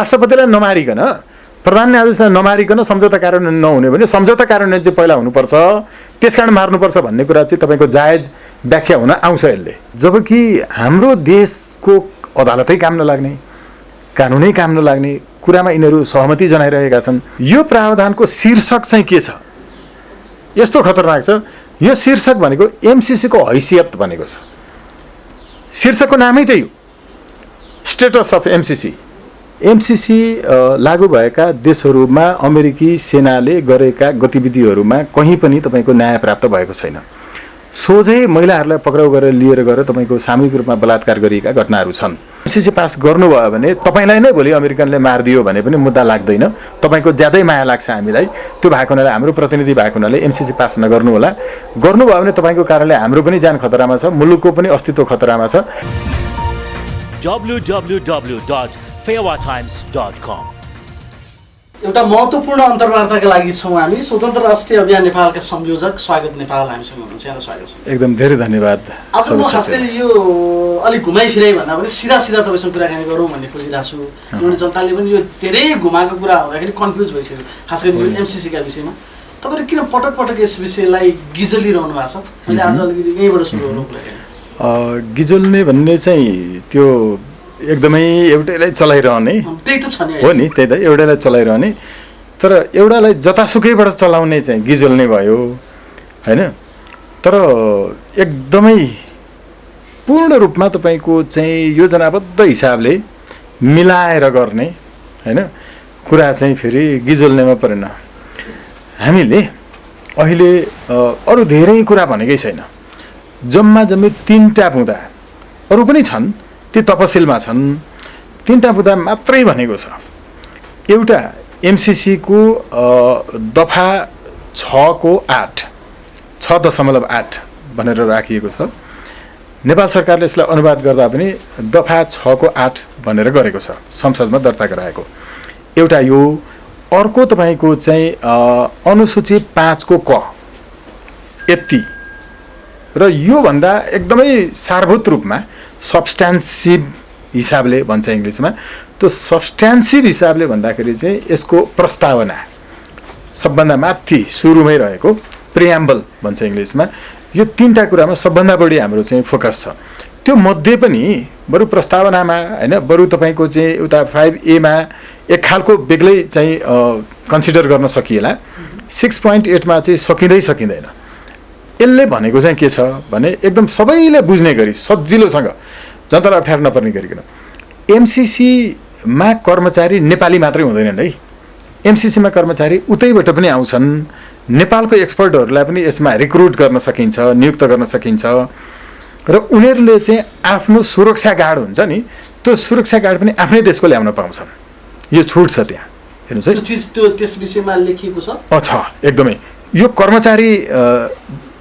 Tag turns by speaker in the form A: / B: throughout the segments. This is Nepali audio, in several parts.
A: राष्ट्रपतिलाई नमारिकन प्रधान न्यायाधीशलाई नमारिकन सम्झौता कार्यान्वयन नहुने भने सम्झौता कार्यान्वयन चाहिँ पहिला हुनुपर्छ त्यसकारण मार्नुपर्छ भन्ने कुरा चाहिँ तपाईको जायज व्याख्या हुन आउँछ यसले। जबकि हाम्रो देशको अदालतै काम नलाग्ने कानुनै काम नलाग्ने कुरामा यिनीहरू सहमति जनाइरहेका छन्। यो प्रावधानको शीर्षक चाहिँ के छ? यस्तो खतरनाक छ। यो शीर्षक भनेको एमसीसी को हैसियत भनेको छ। शीर्षकको नामै त्यही हो, स्टेटस अफ एमसीसी। एमसीसी लागू भएका देशहरूमा अमेरिकी सेनाले गरेका गतिविधिहरूमा कहीँ पनि तपाईको न्याय प्राप्त भएको छैन। सोझै महिलाहरूलाई पक्राउ गरेर लिएर गएर तपाईको सामूहिक रूपमा बलात्कार गरिएका घटनाहरू छन्। एमसीसी पास गर्नुभयो भने तपाईलाई नै भोलि अमेरिकनले मारिदियो भने पनि मुद्दा लाग्दैन। तपाईको ज्यादै माया लाग्छ हामीलाई। त्यो भएको हुनाले हाम्रो प्रतिनिधि भएको हुनाले एमसीसी पास नगर्नु होला। गर्नुभयो भने तपाईको कारणले हाम्रो पनि ज्यान खतरामा छ, मुलुकको पनि अस्तित्व खतरामा छ।
B: www.fairwatimes.com
C: एउटा महत्त्वपूर्ण अन्तर्वार्ताका लागि छौँ हामी। स्वतन्त्र राष्ट्रिय अभियान नेपालका संयोजक स्वागत नेपाल हामीसँग हुनुहुन्छ। यहाँलाई स्वागत छ।
A: एकदम धेरै धन्यवाद।
C: आज म खास गरी यो अलिक घुमाइ फिराइ भन्दा पनि सिधा तपाईसँग कुराकानी गरौँ भन्ने खोजिरहेको छु। किनभने जनताले पनि यो धेरै घुमाएको कुरा हुँदाखेरि कन्फ्युज भइसक्यो, खास गरी यो एमसीसीका विषयमा। तपाईँले किन पटक पटक यस विषयलाई गिजलिरहनु भएको छ? मैले आज अलिकति यहीँबाट सुरु गरौँ कुराकानी।
A: गिजल्ने भन्ने चाहिँ त्यो एकदमै एउटैलाई चलाइरहने
C: त्यही त छ नि
A: हो नि। त्यही त एउटैलाई चलाइरहने, तर एउटालाई जतासुकैबाट चलाउने चाहिँ गिजल्ने भयो हैन। तर एकदमै पूर्ण रूपमा तपाईको चाहिँ योजनाबद्ध हिसाबले मिलाएर गर्ने हैन कुरा चाहिँ फेरि गिजल्नेमा परेन। हामीले अहिले अरू धेरै कुरा भनेकै छैन। जम्मा जम्मी 3टा बुँदा, अरू पनि छन् ती तपसिलमा छन्, 3टा बुँदा मात्रै भनेको छ। एउटा एमसीसी को दफा 6.8 भनेर राखिएको छ। नेपाल सरकारले यसलाई अनुवाद गर्दा पनि दफा 6.8 भनेर गरेको छ, संसदमा दर्ता गराएको। एउटा यो, अर्को तपाईको चाहिँ अनुसूची 5 को क यति, र यो भन्दा एकदमै सारभूत रूपमा सब्स्ट्यान्सिभ हिसाबले भन्छ इङ्ग्लिसमा। त्यो सब्स्ट्यान्सिभ हिसाबले भन्दाखेरि चाहिँ यसको प्रस्तावना सबभन्दा माथि सुरुमै रहेको प्रियाम्बल भन्छ इङ्ग्लिसमा। यो 3टा कुरामा सबभन्दा बढी हाम्रो चाहिँ फोकस छ। त्यो मध्ये पनि बरु प्रस्तावनामा हैन, बरु तपाईको चाहिँ एउटा 5A मा एक खालको बेग्लै चाहिँ कन्सिडर गर्न सकिएला। 6.8 मा चाहिँ सकिँदैन। यसले भनेको चाहिँ के छ भने एकदम सबैले बुझ्ने गरी सजिलोसँग, जनतालाई अप्ठ्यारो नपर्ने गरिकन, एमसीसी मा कर्मचारी नेपाली मात्रै हुँदैनन् है। एमसीसी मा कर्मचारी उतैबाट पनि आउँछन्। नेपालको एक्सपर्टहरूलाई पनि यसमा रिक्रुट गर्न सकिन्छ, नियुक्त गर्न सकिन्छ, र उनीहरूले चाहिँ आफ्नो सुरक्षा गार्ड हुन्छ नि, त्यो सुरक्षा गार्ड पनि आफ्नै देशको ल्याउन पाउँछन्। यो छुट छ त्यहाँ। हेर्नुहोस् है,
C: त्यो चीज त्यो त्यस विषयमा लेखिएको छ।
A: छ एकदमै। यो कर्मचारी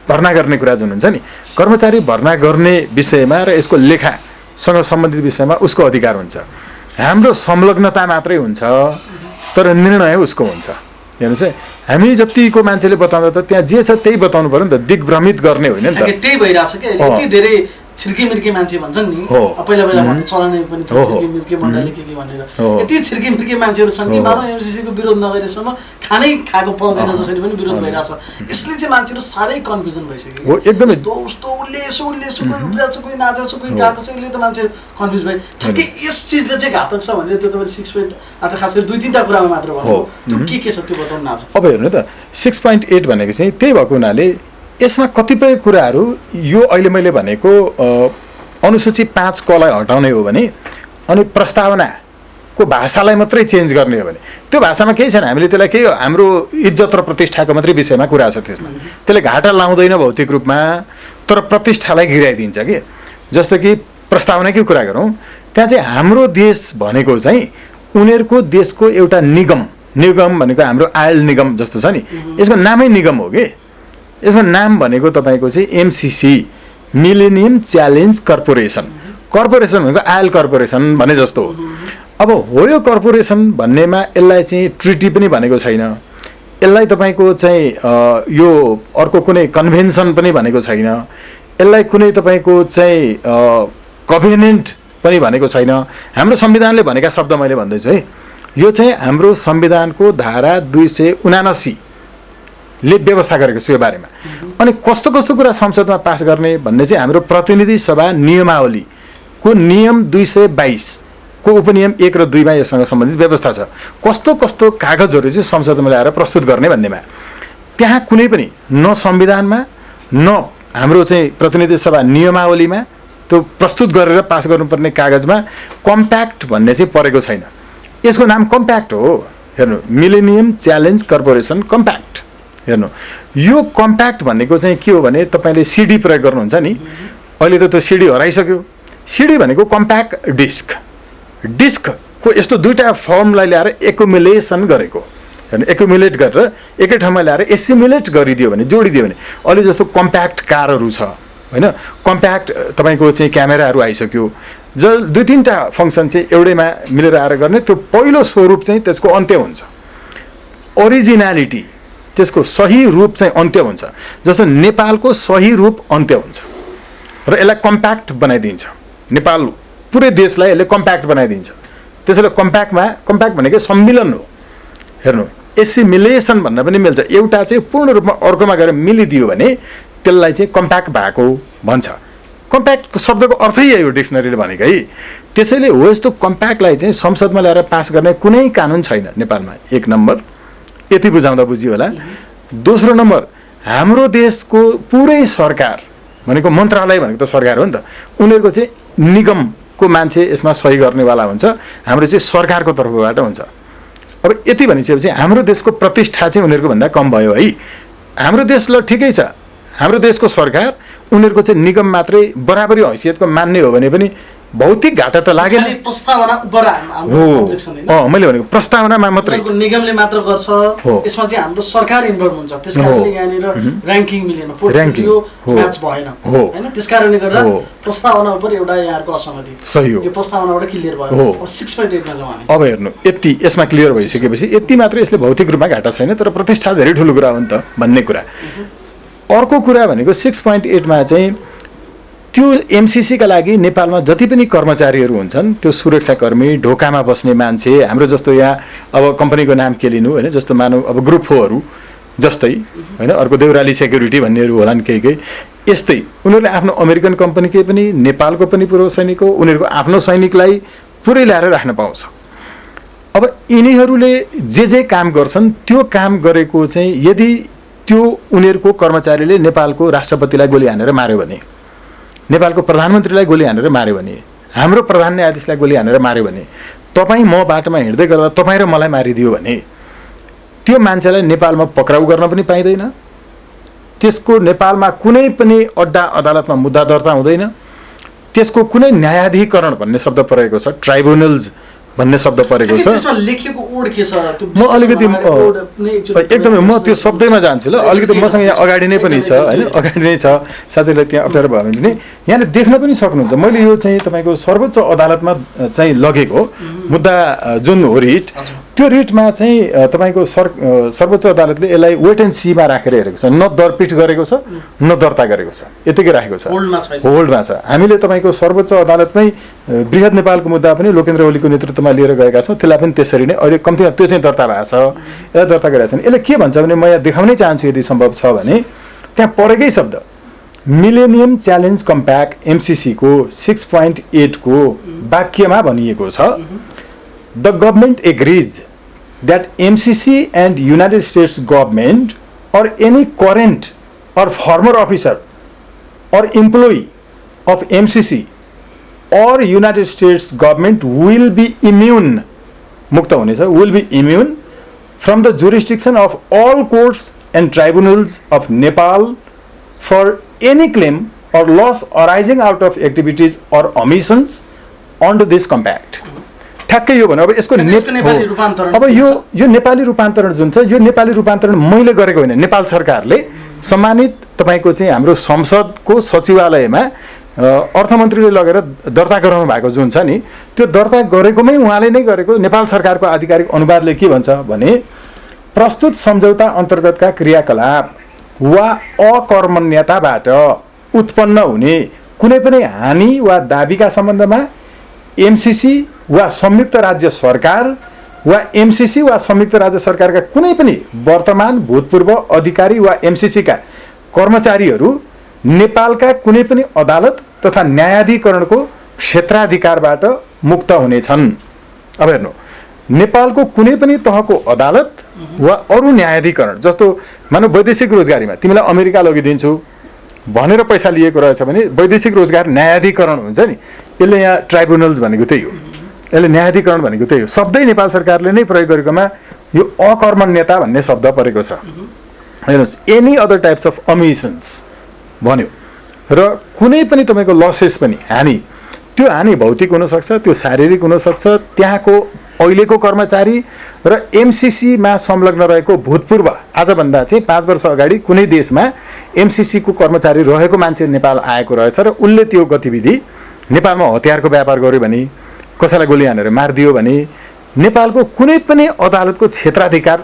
A: भर्ना गर्ने कुरा जुन हुन्छ नि, कर्मचारी भर्ना गर्ने विषयमा र यसको लेखासँग सम्बन्धित विषयमा उसको अधिकार हुन्छ। हाम्रो संलग्नता मात्रै हुन्छ, तर निर्णय उसको हुन्छ। हेर्नुहोस् है, हामी जतिको मान्छेले बताउँदा त त्यहाँ जे छ त्यही बताउनु पर्यो नि त, दिग्भ्रमित गर्ने होइन नि त।
C: त्यही भइरहेछ क्या, यति धेरै छिर्की-मिर्की मान्छे भन्छन् नि, पहिला भन्ने चलनै पनि थियो छिर्की-मिर्की मण्डली के भनेर। यति छिर्की-मिर्की मान्छेहरू छन् कि मानव एमसीसी को विरोध नगरेसम्म खानै खाएको पस्दैन जसरी पनि विरोध भइरहेछ। यसले चाहिँ मान्छेहरू साह्रै कन्फ्युजन भइसक्यो।
A: हो एकदमै।
C: उस्तो उसले कोही उब्रिएको छ, कोही नाचेको छ, कोही गएको छ, यसले त मान्छेहरू कन्फ्युज भए। ठिकै यस चिजले चाहिँ घातक छ भनेर त्यो तपाईले 6.8 खास गरी 2-3टा कुरामा मात्र भन्नु। त्यो के छ त्यो बताउनु न।
A: अब हेर्नु त, 6.8 भनेको चाहिँ त्यही भएको हुनाले यसमा कतिपय कुराहरू यो अहिले मैले भनेको अनुसूची 5 क लाई हटाउने हो भने, अनि प्रस्तावनाको भाषालाई मात्रै चेन्ज गर्ने हो भने, त्यो भाषामा केही छैन। हामीले त्यसलाई के हाम्रो इज्जत र प्रतिष्ठाको मात्रै विषयमा कुरा छ त्यसमा। त्यसले घाटा लाउँदैन भौतिक रूपमा, तर प्रतिष्ठालाई गिराइदिन्छ कि। जस्तो कि प्रस्तावनाकै कुरा गरौँ, त्यहाँ चाहिँ हाम्रो देश भनेको चाहिँ उनीहरूको देशको एउटा निगम भनेको हाम्रो आयल निगम जस्तो छ नि, यसको नामै निगम हो कि। यसको नाम भनेको तपाईको चाहिँ MCC, millennium challenge corporation. Corporation भनेको आयल कर्पोरेसन भने जस्तो हो। अब हो यो कर्पोरेसन भन्नेमा यसलाई चाहिँ ट्रिटी पनि भनेको छैन, यसलाई तपाईको चाहिँ यो अर्को कुनै कन्भेन्सन पनि भनेको छैन, यसलाई कुनै तपाईको चाहिँ कभेनेन्ट पनि भनेको छैन। हाम्रो संविधानले भनेका शब्द मैले भन्दैछु है। यो चाहिँ हाम्रो संविधानको धारा 279 ले व्यवस्था गरेको छ यो बारेमा। अनि कस्तो कस्तो कुरा संसदमा पास गर्ने भन्ने चाहिँ हाम्रो प्रतिनिधि सभा नियमावलीको नियम 222 को उपनियम 1 र 2 मा यससँग सम्बन्धित व्यवस्था छ। कस्तो कस्तो कागजहरू चाहिँ संसदमा ल्याएर प्रस्तुत गर्ने भन्नेमा त्यहाँ कुनै पनि न संविधानमा न हाम्रो चाहिँ प्रतिनिधि सभा नियमावलीमा त्यो प्रस्तुत गरेर पास गर्नुपर्ने कागजमा कम्प्याक्ट भन्ने चाहिँ परेको छैन। यसको नाम कम्प्याक्ट हो। हेर्नु, मिलेनियम च्यालेन्ज कर्पोरेसन कम्प्याक्ट। हेर्नु, यो कम्प्याक्ट भनेको चाहिँ के हो भने तपाईँले सिडी प्रयोग गर्नुहुन्छ नि, अहिले त त्यो सिडी हराइसक्यो। सिडी भनेको कम्प्याक्ट डिस्कको यस्तो दुईवटा फर्मलाई ल्याएर एकुमुलेसन गरेको। हेर्नु, एकुमुलेट गरेर एकै ठाउँमा ल्याएर एसिमुलेट गरिदियो भने, जोडिदियो भने, अहिले जस्तो कम्प्याक्ट कारहरू छ होइन, कम्प्याक्ट तपाईँको चाहिँ क्यामेराहरू आइसक्यो, ज 2-3टा फङ्सन चाहिँ एउटैमा मिलेर आएर गर्ने। त्यो पहिलो स्वरूप चाहिँ त्यसको अन्त्य हुन्छ, ओरिजिनालिटी त्यसको सही रूप चाहिँ अन्त्य हुन्छ। जस्तो नेपालको सही रूप अन्त्य हुन्छ र यसलाई कम्प्याक्ट बनाइदिन्छ। नेपाल पुरै देशलाई यसले कम्प्याक्ट बनाइदिन्छ। त्यसैले कम्प्याक्ट भनेको सम्मिलन हो। हेर्नु, एसिमिलेसन भन्न पनि मिल्छ। एउटा चाहिँ पूर्ण रूपमा अर्कोमा गएर मिलिदियो भने त्यसलाई चाहिँ कम्प्याक्ट भएको भन्छ। कम्प्याक्टको शब्दको अर्थै यही हो डिक्सनरीले भनेको है। त्यसैले हो यस्तो कम्प्याक्टलाई चाहिँ संसदमा ल्याएर पास गर्ने कुनै कानुन छैन नेपालमा। 1 नम्बर, यति बुझाउँदा बुझियो होला। दोस्रो नम्बर, हाम्रो देशको पुरै सरकार भनेको मन्त्रालय भनेको त सरकार हो नि त, उनीहरूको चाहिँ निगमको मान्छे यसमा सही गर्नेवाला हुन्छ, हाम्रो चाहिँ सरकारको तर्फबाट हुन्छ। अब यति भनिसकेपछि हाम्रो देशको प्रतिष्ठा चाहिँ उनीहरूको भन्दा कम भयो है। हाम्रो देश ल ठिकै छ, हाम्रो देशको सरकार उनीहरूको चाहिँ निगम मात्रै बराबरी हैसियतको मान्ने हो भने पनि भौतिक घाटा त लागेन। मैले भनेको प्रस्तावनामा मात्रै
C: निगमले मात्र गर्छ, यसमा चाहिँ हाम्रो सरकार इन्भल्भ हुन्छ। त्यसकारणले यहाँनिर र्याङ्किङ मिलेन, पोर्टफोलियो म्याच भएन हैन। त्यसकारणले गर्दा प्रस्तावना उपर एउटा यहाँहरुको असहमति
A: सही हो।
C: यो प्रस्तावनाबाट क्लियर भयो। अब 6.8 मा जाउँ हामी।
A: अब हेर्नु, यति यसमा क्लियर भइसकेपछि यति मात्र यसले भौतिक रूपमा घाटा छैन, तर प्रतिष्ठा धेरै ठुलो कुरा हो नि त भन्ने कुरा। अर्को कुरा भनेको 6.8 मा चाहिँ त्यो एमसीसी का लागि नेपालमा जति पनि कर्मचारीहरू हुन्छन्, त्यो सुरक्षाकर्मी, ढोकामा बस्ने मान्छे, हाम्रो जस्तो यहाँ अब कम्पनीको नाम के लिनु हैन, जस्तो मानौ अब ग्रुप 4 हरू जस्तै हैन, अर्को देउराली सेक्युरिटी भन्नेहरू होलान् केही यस्तै, उनीहरूले आफ्नो अमेरिकन कम्पनीकै पनि नेपालको पनि पूर्व सैनिक हो, उनीहरूको आफ्नो सैनिकलाई पुरै ल्याएर राख्न पाउँछ। अब यिनीहरूले जे काम गर्छन् त्यो काम गरेको चाहिँ यदि त्यो उनीहरूको कर्मचारीले नेपालको राष्ट्रपतिलाई गोली हानेर मार्यो भने, नेपालको प्रधानमन्त्रीलाई गोली हानेर मार्यो भने, हाम्रो प्रधान न्यायाधीशलाई गोली हानेर मार्यो भने, तपाईँ म बाटोमा हिँड्दै गर्दा तपाईँ र मलाई मारिदियो भने त्यो मान्छेलाई नेपालमा पक्राउ गर्न पनि पाइँदैन, त्यसको नेपालमा कुनै पनि अड्डा अदालतमा मुद्दा दर्ता हुँदैन, त्यसको कुनै न्यायाधिकरण भन्ने शब्द परेको छ, ट्राइब्युनल्स भन्ने शब्द परेको छ।
C: त्यसमा लेखिएको ओड के छ?
A: म अलिकति एकदमै म त्यो शब्दैमा जान्छु ल। अलिकति मसँग यहाँ अगाडि नै पनि छ हैन, अगाडि नै छ, साथीलाई त्यहाँ अप्ठ्यारो भयो भने पनि यहाँले देख्न पनि सक्नुहुन्छ। मैले यो चाहिँ तपाईको सर्वोच्च अदालतमा चाहिँ लगेको मुद्दा जुन हो रिट, त्यो रिटमा चाहिँ तपाईको सर्वोच्च अदालतले यसलाई वेट एन्ड सीमा राखेर हेरेको छ, न दरपिट गरेको छ न दर्ता गरेको छ, यतिकै राखेको छ, होल्डमा छ। हामीले तपाईको सर्वोच्च अदालतमै बृहत नेपालको मुद्दा पनि लोकेन्द्र ओलीको नेतृत्वमा लिएर गएका छौँ, त्यसलाई पनि त्यसरी नै अहिले कम्तीमा त्यो चाहिँ दर्ता भएको छ, यसलाई दर्ता गरेका छन्। यसले के भन्छ भने म यहाँ देखाउनै चाहन्छु यदि सम्भव छ भने, त्यहाँ परेकै शब्द मिलेनियम च्यालेन्ज कम्प्याक्ट एमसीसी को 6.8 को वाक्यमा भनिएको छ, The government agrees that MCC and United States government or any current or former officer or employee of MCC or United States government will be immune, मुक्त हुनेछ, will be immune from the jurisdiction of all courts and tribunals of Nepal for any claim or loss arising out of activities or omissions under this compact. ठ्याक्कै यो भने अब यसको अब यो नेपाली रूपान्तरण जुन छ, यो नेपाली रूपान्तरण मैले गरेको होइन, नेपाल सरकारले सम्मानित तपाईको चाहिँ हाम्रो संसदको सचिवालयमा अर्थमन्त्रीले लगेर दर्ता गराउनु भएको जुन छ नि, त्यो दर्ता गरेकोमै उहाँले नै गरेको। नेपाल सरकारको आधिकारिक अनुवादले के भन्छ भने, प्रस्तुत सम्झौता अन्तर्गतका क्रियाकलाप वा अकर्मण्यताबाट उत्पन्न हुने कुनै पनि हानि वा दाबीका सम्बन्धमा एमसीसी वा संयुक्त राज्य सरकार वा एमसीसी वा संयुक्त राज्य सरकारका कुनै पनि वर्तमान भूतपूर्व अधिकारी वा एमसीसीका कर्मचारीहरू नेपालका कुनै पनि अदालत तथा न्यायाधिकरणको क्षेत्राधिकारबाट मुक्त हुनेछन्। अब हेर्नु, नेपालको कुनै पनि तहको अदालत वा अरू न्यायाधिकरण, जस्तो मानव वैदेशिक रोजगारीमा तिमीलाई अमेरिका लगिदिन्छु भनेर पैसा लिएको रहेछ भने वैदेशिक रोजगार न्यायाधिकरण हुन्छ नि। यसले यहाँ ट्राइब्युनल्स भनेको त्यही हो, यसले न्यायाधिकरण भनेको त्यही हो। शब्दै नेपाल सरकारले नै प्रयोग गरेकोमा यो अकर्मण्यता भन्ने शब्द परेको छ। हेर्नुहोस्, एनी अदर टाइप्स अफ अमिसन्स भन्यो र कुनै पनि तपाईँको लसेस पनि हानि, त्यो हानि भौतिक हुनसक्छ, त्यो शारीरिक हुनसक्छ। त्यहाँको अहिलेको कर्मचारी र एमसीसीमा संलग्न रहेको भूतपूर्व, आजभन्दा चाहिँ 5 वर्ष अगाडि कुनै देशमा एमसीसीको कर्मचारी रहेको मान्छे नेपाल आएको रहेछ र उसले त्यो गतिविधि नेपालमा हतियारको व्यापार गर्यो भने, कसैलाई गोली हानेर मारिदियो भने नेपालको कुनै पनि अदालतको क्षेत्राधिकार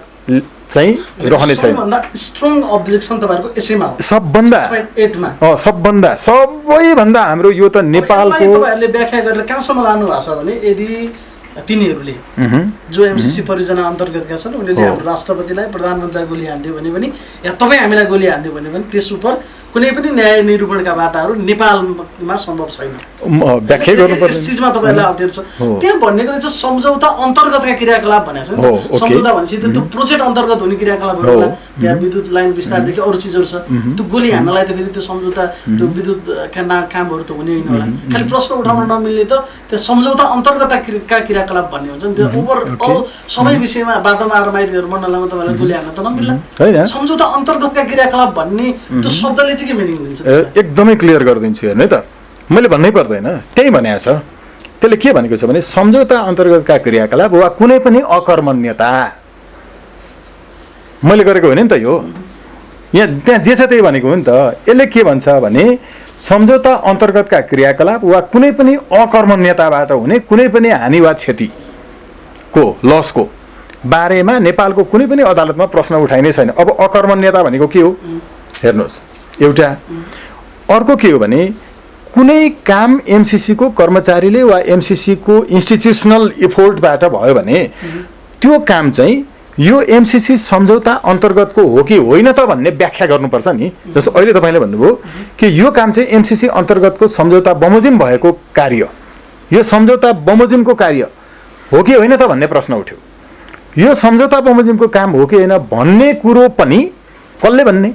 A: चाहिँ रहने छैन।
C: स्ट्रङ अब्जेक्सन तपाईहरुको यसैमा हो,
A: सबभन्दा
C: 6.8 मा
A: सबैभन्दा हाम्रो यो त नेपालको
C: तपाईहरुले व्याख्या गरेर कहाँसम्म लानु भएको छ भने यदि तिनीहरूले जो एमसीसी परियोजना अन्तर्गतका छन् उनीहरूले हाम्रो राष्ट्रपतिलाई प्रधानमन्त्रीलाई गोली हान्दियो भने पनि या तपाई हामीलाई गोली हान्दियो भने पनि त्यस उपर कुनै पनि न्याय निरूपणका बाटाहरू नेपालमा सम्भव छैन।
A: व्याख्या गर्नुपर्छ।
C: यस चीजमा तपाईहरुलाई अप्ठ्यारो छ। त्यहाँ भन्नेको चाहिँ सम्झौता अन्तर्गतका क्रियाकलाप भनेको छ नि। सम्झौता भनेपछि त्यो प्रोजेक्ट अन्तर्गत हुने क्रियाकलापहरू होला। त्यहाँ विद्युत लाइन विस्तारदेखि अरू चीजहरू छ। त्यो गोली हान्नलाई त फेरि त्यो सम्झौता त्यो विद्युतका कामहरू त हुने होइन होला। खालि प्रश्न उठाउन नमिल्ने त त्यो सम्झौता अन्तर्गतका क्रियाकलाप भन्ने हुन्छ नि। त्यो ओभरअल सबै विषयमा बाटोमा आएर माइतीहरू मण्डलमा तपाईँलाई गोली हान्न त नमिल्ला। सम्झौता अन्तर्गतका क्रियाकलाप भन्ने त्यो शब्दले के मिनिङ दिन्छ?
A: एकदमै क्लियर गरिदिन्छु हेर्नु है त, मैले भन्नै पर्दैन, त्यही भनेको छ। त्यसले के भनेको छ भने सम्झौता अन्तर्गतका क्रियाकलाप वा कुनै पनि अकर्मण्यता मैले गरेको होइन नि त यो, यहाँ त्यहाँ जे छ त्यही भनेको हो नि त। यसले के भन्छ भने सम्झौता अन्तर्गतका क्रियाकलाप वा कुनै पनि अकर्मण्यताबाट हुने कुनै पनि हानि वा क्षतिको लसको बारेमा नेपालको कुनै पनि अदालतमा प्रश्न उठाइनै छैन। अब अकर्मण्यता भनेको के हो हेर्नुहोस्, एउटा अर्को के हो भने कुनै काम एमसीसीको कर्मचारीले वा एमसीसीको इन्स्टिट्युसनल इफोर्टबाट भयो भने त्यो काम चाहिँ यो एमसीसी सम्झौता अन्तर्गतको हो कि होइन त भन्ने व्याख्या गर्नुपर्छ नि। जस्तो अहिले तपाईँले भन्नुभयो कि यो काम चाहिँ एमसीसी अन्तर्गतको सम्झौता बमोजिम भएको कार्य, यो सम्झौता बमोजिमको कार्य हो कि होइन त भन्ने प्रश्न उठ्यो। यो सम्झौता बमोजिमको काम हो कि होइन भन्ने कुरो पनि कसले भन्ने?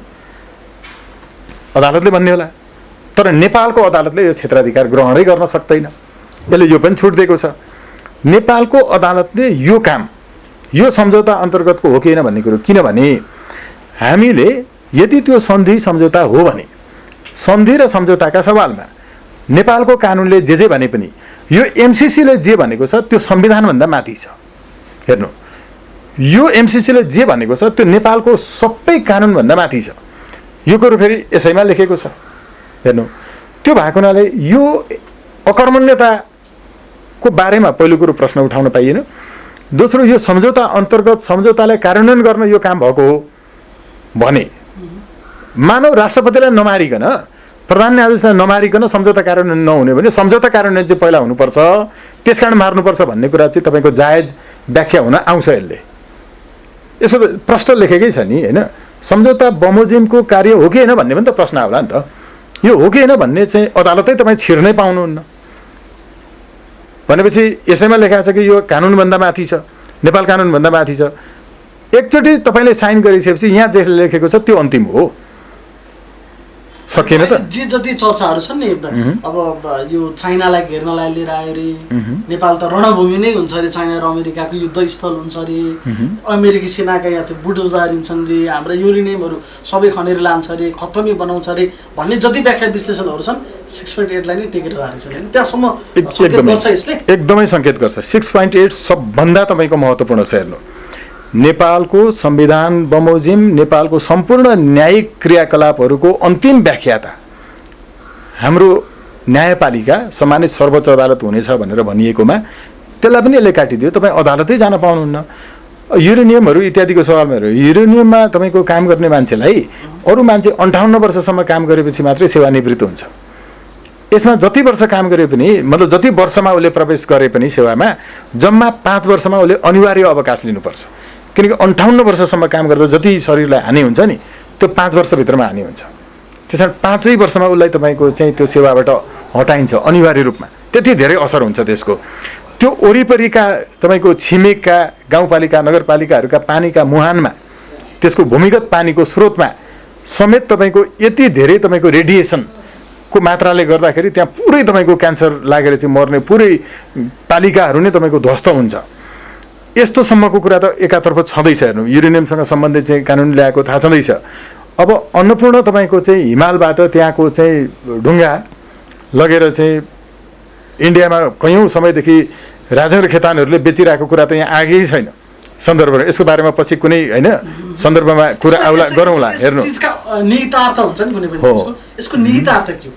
A: अदालतले भन्ने होला। तर नेपालको अदालतले यो क्षेत्राधिकार ग्रहणै गर्न सक्दैन। यसले यो पनि छुट दिएको छ। नेपालको अदालतले यो काम यो सम्झौता अन्तर्गतको हो कि होइन भन्ने कुरो, किनभने हामीले यदि त्यो सन्धि सम्झौता हो भने सन्धि र सम्झौताका सवालमा नेपालको कानुनले जे भने पनि यो एमसीसीले जे भनेको छ त्यो संविधानभन्दा माथि छ। हेर्नु, यो एमसीसीले जे भनेको छ त्यो नेपालको सबै कानुनभन्दा माथि छ। यो कुरो फेरि यसैमा लेखेको छ। हेर्नु, त्यो भएको हुनाले यो अकर्मण्यताको बारेमा पहिलो कुरो प्रश्न उठाउन पाइएन। दोस्रो, यो सम्झौता अन्तर्गत सम्झौतालाई कार्यान्वयन गर्न यो काम भएको हो भने मानव राष्ट्रपतिलाई नमारिकन प्रधान न्यायाधीशलाई नमारिकन सम्झौता कार्यान्वयन नहुने भने सम्झौता कार्यान्वयन चाहिँ पहिला हुनुपर्छ, त्यसकारण मार्नुपर्छ भन्ने कुरा चाहिँ तपाईँको जायज व्याख्या हुन आउँछ। यसले यसो प्रश्न लेखेकै छ नि होइन। सम्झौता बमोजिमको कार्य हो कि होइन भन्ने पनि त प्रश्न आउला नि त। यो हो कि होइन भन्ने चाहिँ अदालतै तपाईँ छिर्नै पाउनुहुन्न भनेपछि यसैमा लेखाएको छ कि यो कानुनभन्दा माथि छ, नेपाल कानुनभन्दा माथि छ। एकचोटि तपाईँले साइन गरिसकेपछि यहाँ जे लेखेको छ त्यो अन्तिम हो, सकिएन त।
C: जे जति चर्चाहरू छन् नि, अब यो चाइनालाई घेर्नलाई लिएर आयो अरे, नेपाल त रणभूमि नै हुन्छ अरे, चाइना र अमेरिकाको युद्ध स्थल हुन्छ अरे, अमेरिकी सेनाका यहाँ त्यो बुलडोजर हिँड्छन् अरे, हाम्रा युरेनियमहरू सबै खनेर लान्छ अरे, खतमै बनाउँछ अरे भन्ने जति व्याख्या विश्लेषणहरू छन् 6.8 लाई नै टेकेर आएको छ। त्यहाँसम्म
A: एकदमै सङ्केत गर्छ। 6.8 सबभन्दा तपाईँको महत्त्वपूर्ण छ। हेर्नु, नेपालको संविधान बमोजिम नेपालको सम्पूर्ण न्यायिक क्रियाकलापहरूको अन्तिम व्याख्याता हाम्रो न्यायपालिका सम्मानित सर्वोच्च अदालत हुनेछ भनेर भनिएकोमा त्यसलाई पनि यसले काटिदियो। तपाईँ अदालतै जान पाउनुहुन्न। युरेनियमहरू इत्यादिको सवालहरू, युरेनियममा तपाईँको काम गर्ने मान्छेलाई अरू मान्छे 58 वर्षसम्म काम गरेपछि मात्रै सेवानिवृत्त हुन्छ। यसमा जति वर्ष काम गरे पनि मतलब जति वर्षमा उसले प्रवेश गरे पनि सेवामा जम्मा 5 वर्षमा उसले अनिवार्य अवकाश लिनुपर्छ किनकि 58 वर्षसम्म काम गर्दा जति शरीरलाई हानि हुन्छ नि त्यो 5 वर्षभित्रमा हानि हुन्छ त्यसैले 5 वर्षमा उसलाई तपाईँको चाहिँ त्यो सेवाबाट हटाइन्छ अनिवार्य रूपमा त्यति धेरै असर हुन्छ त्यसको त्यो वरिपरिका तपाईँको छिमेकका गाउँपालिका नगरपालिकाहरूका पानीका मुहानमा त्यसको भूमिगत पानीको स्रोतमा समेत तपाईँको यति धेरै तपाईँको रेडिएसनको मात्राले गर्दाखेरि त्यहाँ पुरै तपाईँको क्यान्सर लागेर चाहिँ मर्ने पुरै पालिकाहरू नै तपाईँको ध्वस्त हुन्छ यस्तोसम्मको कुरा त एकातर्फ छँदैछ हेर्नु युरेनियमसँग सम्बन्धित चाहिँ कानुन ल्याएको थाहा छँदैछ अब अन्नपूर्ण तपाईँको चाहिँ हिमालबाट त्यहाँको चाहिँ ढुङ्गा लगेर चाहिँ इन्डियामा कयौँ समयदेखि राजेन्द्र खेतानहरूले बेचिरहेको कुरा त यहाँ आएकै छैन सन्दर्भमा यसको बारेमा पछि कुनै होइन सन्दर्भमा कुरा आउला गरौँला हेर्नु
C: निहितार्थ हुन्छ नि कुनै पनि चिजको यसको निहितार्थ के हो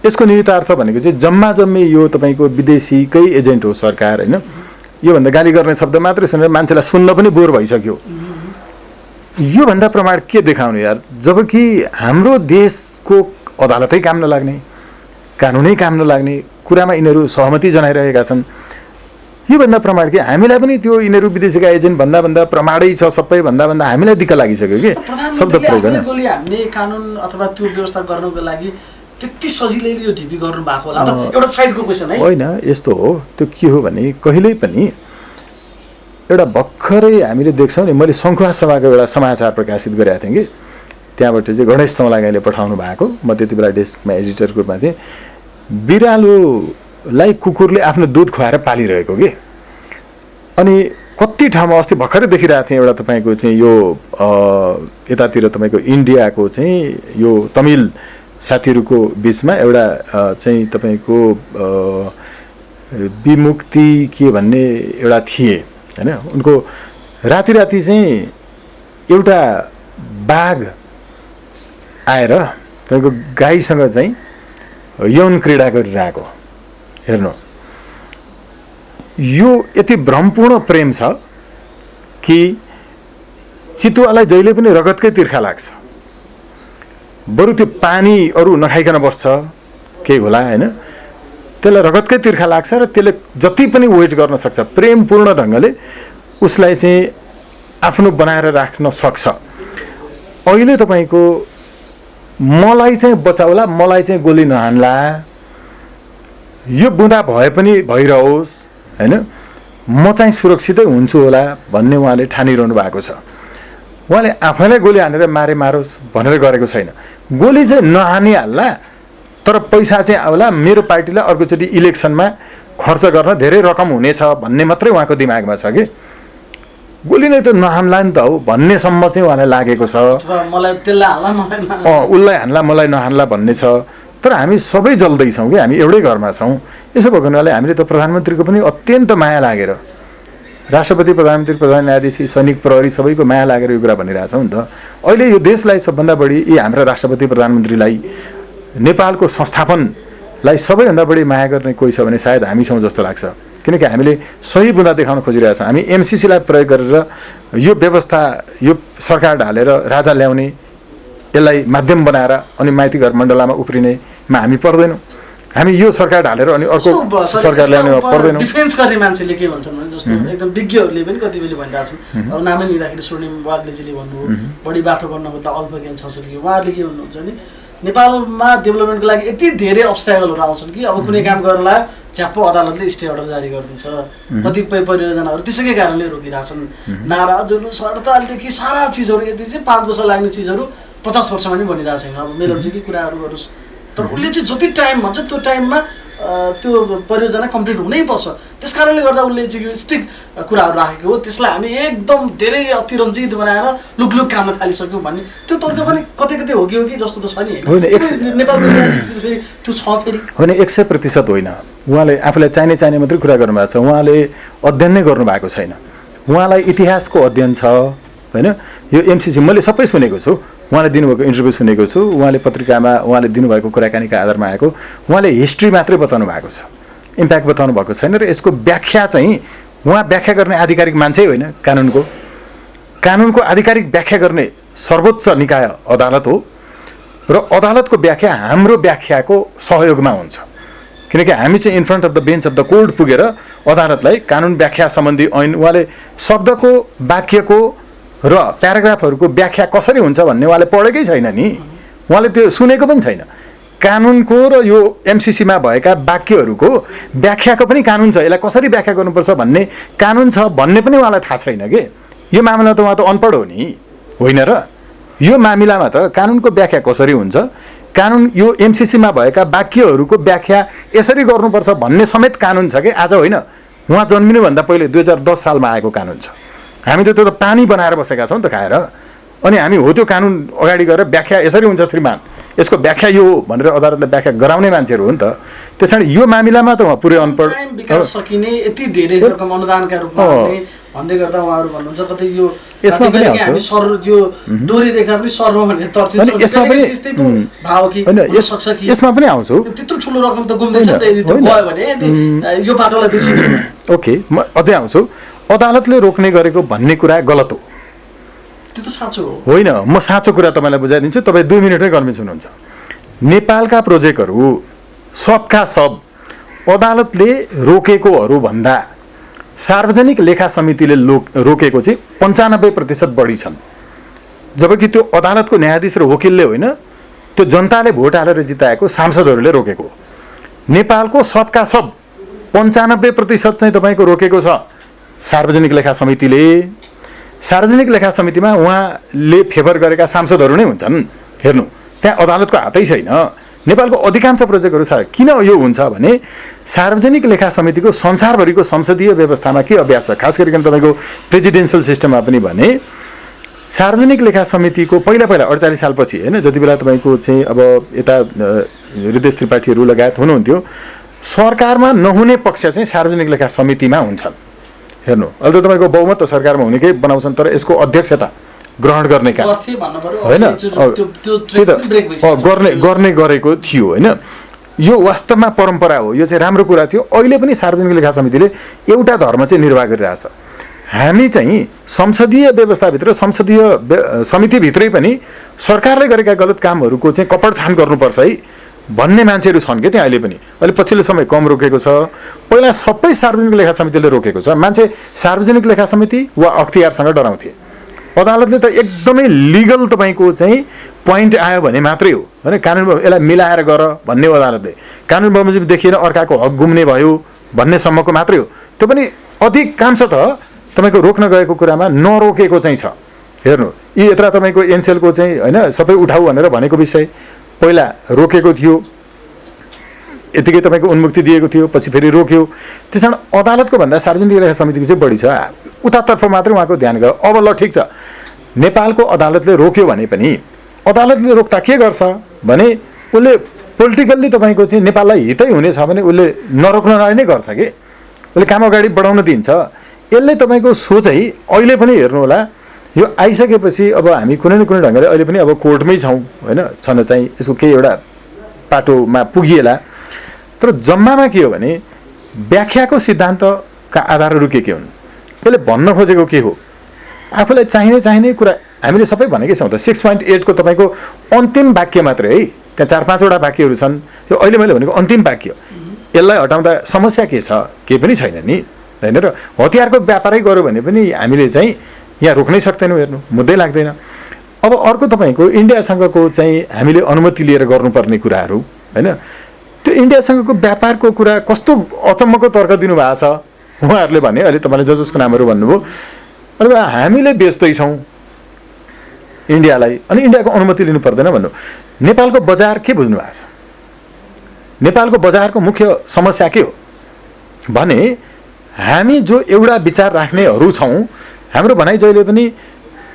A: यसको निहितार्थ भनेको चाहिँ जम्मा जम्मी यो तपाईँको विदेशीकै एजेन्ट हो सरकार होइन योभन्दा गाली गर्ने शब्द मात्रै सुनेर मान्छेलाई सुन्न पनि बोर भइसक्यो योभन्दा प्रमाण के देखाउने यार जबकि हाम्रो देशको अदालतै काम नलाग्ने कानुनै काम नलाग्ने कुरामा यिनीहरू सहमति जनाइरहेका छन् योभन्दा प्रमाण के हामीलाई पनि त्यो यिनीहरू विदेशीका एजेन्ट भन्दा प्रमाणै छ सबै भन्दा हामीलाई दिक्क लागिसक्यो कि शब्द प्रयोग गर्न
C: गोली हान्ने कानुन अथवा त्यो व्यवस्था गर्नको लागि त्यति सजिलैले यो ढिपी गर्नु भएको होला त एउटा साइडको क्वेसन है
A: होइन यस्तो हो त्यो के हो भने कहिल्यै पनि एउटा भर्खरै हामीले देख्छौँ नि मैले सङ्खुवा सभाको एउटा समाचार प्रकाशित गरेको थिएँ कि त्यहाँबाट चाहिँ गणेश चौलागाईले पठाउनु भएको म त्यति बेला डेस्कमा एडिटरको रूपमा थिएँ बिरालोलाई कुकुरले आफ्नो दुध खुवाएर पालिरहेको कि अनि कति ठाउँमा अस्ति भर्खरै देखिरहेको थिएँ एउटा तपाईँको चाहिँ यो यतातिर तपाईँको इन्डियाको चाहिँ यो तमिल साथीहरूको बिचमा एउटा चाहिँ तपाईँको विमुक्ति के भन्ने एउटा थिए होइन उनको राति चाहिँ एउटा बाघ आएर तपाईँको गाईसँग चाहिँ यौन क्रीडा गरिरहेको हेर्नु यो यति भ्रमपूर्ण प्रेम छ कि चितुवालाई जहिले पनि रगतकै तिर्खा लाग्छ बरु त्यो पानी अरू नखाइकन बस्छ केही होला होइन त्यसलाई रगतकै तिर्खा लाग्छ र त्यसले जति पनि वेट गर्न सक्छ प्रेमपूर्ण ढङ्गले उसलाई चाहिँ आफ्नो बनाएर राख्न सक्छ अहिले तपाईँको मलाई चाहिँ बचाउला मलाई चाहिँ गोली नहान्ला यो बुँदा भए पनि भइरहोस् होइन म चाहिँ सुरक्षितै हुन्छु होला भन्ने उहाँले ठानिरहनु भएको छ उहाँले आफैलाई गोली हानेर मारोस् भनेर गरेको छैन गोली चाहिँ नहानिहाल्ला तर पैसा चाहिँ आउला मेरो पार्टीलाई अर्कोचोटि इलेक्सनमा खर्च गर्न धेरै रकम हुनेछ भन्ने मात्रै उहाँको दिमागमा छ कि गोली नै त नहान्ला नि त हो भन्नेसम्म चाहिँ उहाँलाई लागेको छ उसलाई हान्ला मलाई नहान्ला भन्ने छ तर हामी सबै जल्दैछौँ कि हामी एउटै घरमा छौँ यसो भएको हुनाले हामीले त प्रधानमन्त्रीको पनि अत्यन्त माया लागेर राष्ट्रपति प्रधानमन्त्री प्रधान न्यायाधीश सैनिक प्रहरी सबैको माया लागेर यो कुरा भनिरहेछौँ नि त अहिले यो देशलाई सबभन्दा बढी यी हाम्रा राष्ट्रपति प्रधानमन्त्रीलाई नेपालको संस्थापनलाई सबैभन्दा बढी माया गर्ने कोही छ भने सायद हामी छौँ जस्तो लाग्छ किनकि हामीले सही बुँदा देखाउन खोजिरहेछौँ हामी एमसिसीलाई प्रयोग गरेर यो व्यवस्था यो सरकार ढालेर राजा ल्याउने यसलाई माध्यम बनाएर अनि माइती घर मण्डलामा उफ्रिनेमा हामी पर्दैनौँ हामी यो सरकार ढालेर अनि अर्को सरकार ल्याउनेमा पर्दैनौँ
C: डिफेन्स गर्ने मान्छेले के भन्छन् भने जस्तो एकदम विज्ञहरूले पनि कतिबेला भनिरहेछन् अब नामै लिँदाखेरि स्वर्णिम वाग्लेजीले भन्नुभयो बढी बाटो गर्न खोज्दा अल्प ज्ञान छ कि उहाँहरूले के भन्नुहुन्छ भने नेपालमा डेभलपमेन्टको लागि यति धेरै अब्स्ट्याकलहरू आउँछन् कि अब कुनै काम गर्नलाई च्याप्पो अदालतले स्टे अर्डर जारी गरिदिन्छ कतिपय परियोजनाहरू त्यसैकै कारणले रोकिरहेछन् नारा जुलुस हडतालदेखि सारा चिजहरू यति चाहिँ 5 वर्ष लाग्ने चिजहरू 50 वर्षमा नि बनिरहेको छैन अब मेलम्छ कि कुराहरू गरोस् तर उसले चाहिँ जति टाइम भन्छ त्यो टाइममा त्यो परियोजना कम्प्लिट हुनैपर्छ त्यस कारणले गर्दा उसले चाहिँ यो स्ट्रिक्ट कुराहरू राखेको हो त्यसलाई हामी एकदम धेरै अतिरञ्जित बनाएर लुकलुक काम थालिसक्यौँ भन्ने त्यो तर्क पनि कतै कतै हो कि जस्तो त छ नि नेपालको त्यो छ फेरि
A: होइन 100% होइन उहाँले आफूलाई चाहिने मात्रै कुरा गर्नुभएको छ उहाँले अध्ययन नै गर्नुभएको छैन उहाँलाई इतिहासको अध्ययन छ होइन यो एमसिसी मैले सबै सुनेको छु उहाँले दिनुभएको इन्टरभ्यू सुनेको छु उहाँले पत्रिकामा उहाँले दिनुभएको कुराकानीका आधारमा आएको उहाँले हिस्ट्री मात्रै बताउनु भएको छ इम्प्याक्ट बताउनु भएको छैन र यसको व्याख्या चाहिँ उहाँ व्याख्या गर्ने आधिकारिक मान्छे होइन कानुनको आधिकारिक व्याख्या गर्ने सर्वोच्च निकाय अदालत हो र अदालतको व्याख्या हाम्रो व्याख्याको सहयोगमा हुन्छ। किनकि हामी चाहिँ in front of the bench of the court पुगेर अदालतलाई कानुन व्याख्या सम्बन्धी ऐन उहाँले शब्दको वाक्यको र प्याराग्राफहरूको व्याख्या कसरी हुन्छ भन्ने उहाँले पढेकै छैन नि, उहाँले त्यो सुनेको पनि छैन। कानुनको र यो एमसिसीमा भएका वाक्यहरूको व्याख्याको पनि कानुन छ, यसलाई कसरी व्याख्या गर्नुपर्छ भन्ने कानुन छ भन्ने पनि उहाँलाई थाहा छैन के। यो मामिला त उहाँ त अनपढ हो नि, होइन र? यो मामिलामा त कानुनको व्याख्या कसरी हुन्छ, कानुन यो एमसिसीमा भएका वाक्यहरूको व्याख्या यसरी गर्नुपर्छ भन्ने समेत कानुन छ कि। आज होइन, उहाँ जन्मिनुभन्दा पहिले 2010 सालमा आएको कानुन छ। हामी त त्यो त पानी बनाएर बसेका छौँ नि त खाएर। अनि हामी हो त्यो कानुन अगाडि गएर व्याख्या यसरी हुन्छ श्रीमान, यसको व्याख्या यो हो भनेर अदालतले व्याख्या गराउने मान्छेहरू हो नि त। त्यस कारण यो मामिलामा त उहाँ पुरै अनपढ।
C: विकास सकिने यति धेरै रकम अनुदानका रूपमा भन्दै गर्दा उहाँहरू भन्नुहुन्छ कतै यो
A: यसमा पनि
C: हामी सर यो डोरी देख्दा पनि सर्व भन्ने तर्सिन्छ।
A: यसमा पनि
C: त्यस्तै पो भाव कि हुन सक्छ कि
A: यसमा पनि आउँछु।
C: त्यत्रो ठुलो रकम त गुम्दैछ नि त, यदि त्यो गयो भने यो बाटोलाई बिर्सिनु।
A: ओके, म अझै आउँछु। अदालतले रोक्ने गरेको भन्ने कुरा गलत हो,
C: त्यो त साँचो हो।
A: होइन, म साँचो कुरा तपाईँलाई बुझाइदिन्छु, तपाईँ 2 मिनटमै गर्मी सुन्नुहुन्छ। नेपालका प्रोजेक्टहरू सबका सब अदालतले रोकेकोहरू भन्दा सार्वजनिक लेखा समितिले रोकेको चाहिँ 95% बढी छन्। जबकि त्यो अदालतको न्यायाधीश र वकिलले होइन, त्यो जनताले भोट हालेर जिताएको सांसदहरूले रोकेको। नेपालको सबका सब 95% चाहिँ तपाईँको रोकेको छ सार्वजनिक लेखा समितिले। सार्वजनिक लेखा समितिमा उहाँले फेभर गरेका सांसदहरू नै हुन्छन्। हेर्नु, त्यहाँ अदालतको हातै छैन। नेपालको अधिकांश प्रोजेक्टहरू छ। किन यो हुन्छ भने सार्वजनिक लेखा समितिको संसारभरिको संसदीय व्यवस्थामा के अभ्यास छ, खास गरिकन तपाईँको प्रेसिडेन्सियल सिस्टममा पनि भने सार्वजनिक लेखा समितिको पहिला 48 सालपछि होइन, जति बेला तपाईँको चाहिँ अब यता हृदय त्रिपाठीहरू लगायत हुनुहुन्थ्यो, सरकारमा नहुने पक्ष चाहिँ सार्वजनिक लेखा समितिमा हुन्छन्। हेर्नु, अहिले त तपाईँको बहुमत त सरकारमा हुनेकै बनाउँछन्, तर यसको अध्यक्षता ग्रहण गर्ने काम होइन गर्ने गरेको थियो होइन। यो वास्तवमा परम्परा हो, यो चाहिँ राम्रो कुरा थियो। अहिले पनि सार्वजनिक लेखा समितिले एउटा धर्म चाहिँ निर्वाह गरिरहेछ। हामी चाहिँ संसदीय व्यवस्थाभित्र संसदीय समितिभित्रै पनि सरकारले गरेका गलत कामहरूको चाहिँ कपडछान गर्नुपर्छ है भन्ने मान्छेहरू छन् कि त्यहाँ अहिले पनि। अहिले पछिल्लो समय कम रोकेको छ, पहिला सबै सार्वजनिक लेखा समितिले रोकेको छ। मान्छे सार्वजनिक लेखा समिति वा अख्तियारसँग डराउँथे। अदालतले त एकदमै लिगल तपाईँको चाहिँ पोइन्ट आयो भने मात्रै हो होइन, कानुन यसलाई मिलाएर गर भन्ने हो अदालतले। कानुन बमोजिम देखिएर अर्काको हक गुम्ने भयो भन्नेसम्मको मात्रै हो। त्यो पनि अधिकांश त तपाईँको रोक्न गएको कुरामा नरोकेको चाहिँ छ। हेर्नु, यी यत्र तपाईँको एनसेलको चाहिँ होइन सबै उठाउ भनेर भनेको विषय पहिला रोकेको थियो, यतिकै तपाईँको उन्मुक्ति दिएको थियो, पछि फेरि रोक्यो। त्यस कारण अदालतको भन्दा सार्वजनिक लेखा समितिको चाहिँ बढी छ। उतातर्फ मात्रै उहाँको ध्यान गयो। अब ल ठिक छ, नेपालको अदालतले रोक्यो भने पनि अदालतले रोक्दा के गर्छ भने उसले पोलिटिकल्ली तपाईँको चाहिँ नेपाललाई हितै हुनेछ भने उसले नरोक्नलाई नै गर्छ कि, उसले काम अगाडि बढाउन दिन्छ। यसले तपाईँको सोचै अहिले पनि हेर्नु होला, यो आइसकेपछि अब हामी कुनै न कुनै ढङ्गले अहिले पनि अब कोर्टमै छौँ होइन, छन चाहिँ यसको केही एउटा पाटोमा पुगिएला। तर जम्मामा के हो भने व्याख्याको सिद्धान्तका आधारहरू के हुन्, यसले भन्न खोजेको के हो, आफूलाई चाहिने कुरा हामीले सबै भनेकै छौँ त। 6.8 को तपाईँको अन्तिम वाक्य मात्रै है, त्यहाँ 4-5 वटा वाक्यहरू छन्। यो अहिले मैले भनेको अन्तिम वाक्य, यसलाई हटाउँदा समस्या के छ, केही पनि छैन नि होइन। र हतियारको व्यापारै गऱ्यो भने पनि हामीले चाहिँ यहाँ रोक्नै सक्दैनौँ। हेर्नु, मुद्दै लाग्दैन। अब अर्को तपाईँको इन्डियासँगको चाहिँ हामीले अनुमति लिएर गर्नुपर्ने कुराहरू होइन, त्यो इन्डियासँगको व्यापारको कुरा कस्तो अचम्मको तर्क दिनुभएको छ उहाँहरूले भने। अहिले तपाईँले जसको नामहरू भन्नुभयो, अनि हामीले बेच्दैछौँ इन्डियालाई अनि इन्डियाको अनुमति लिनु पर्दैन भन्नु। नेपालको बजार के बुझ्नु भएको छ? नेपालको बजारको मुख्य समस्या के हो भने हामी जो एउटा विचार राख्नेहरू छौँ, हाम्रो भनाइ जहिले पनि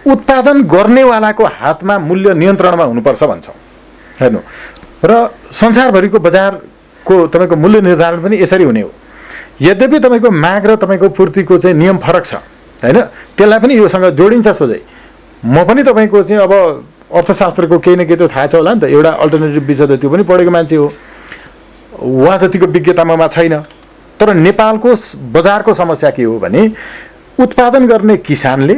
A: उत्पादन गर्नेवालाको हातमा मूल्य नियन्त्रणमा हुनुपर्छ भन्छौँ। हेर्नु, र संसारभरिको बजारको तपाईँको मूल्य निर्धारण पनि यसरी हुने हो। यद्यपि तपाईँको माग र तपाईँको पूर्तिको चाहिँ नियम फरक छ होइन, त्यसलाई पनि योसँग जोडिन्छ सोझै। म पनि तपाईँको चाहिँ अब अर्थशास्त्रको केही न केही त थाहा छ होला नि त, एउटा अल्टरनेटिभ विषय त त्यो पनि पढेको मान्छे हो, उहाँ जतिको विज्ञता ममा छैन। तर नेपालको बजारको समस्या के हो भने उत्पादन गर्ने किसानले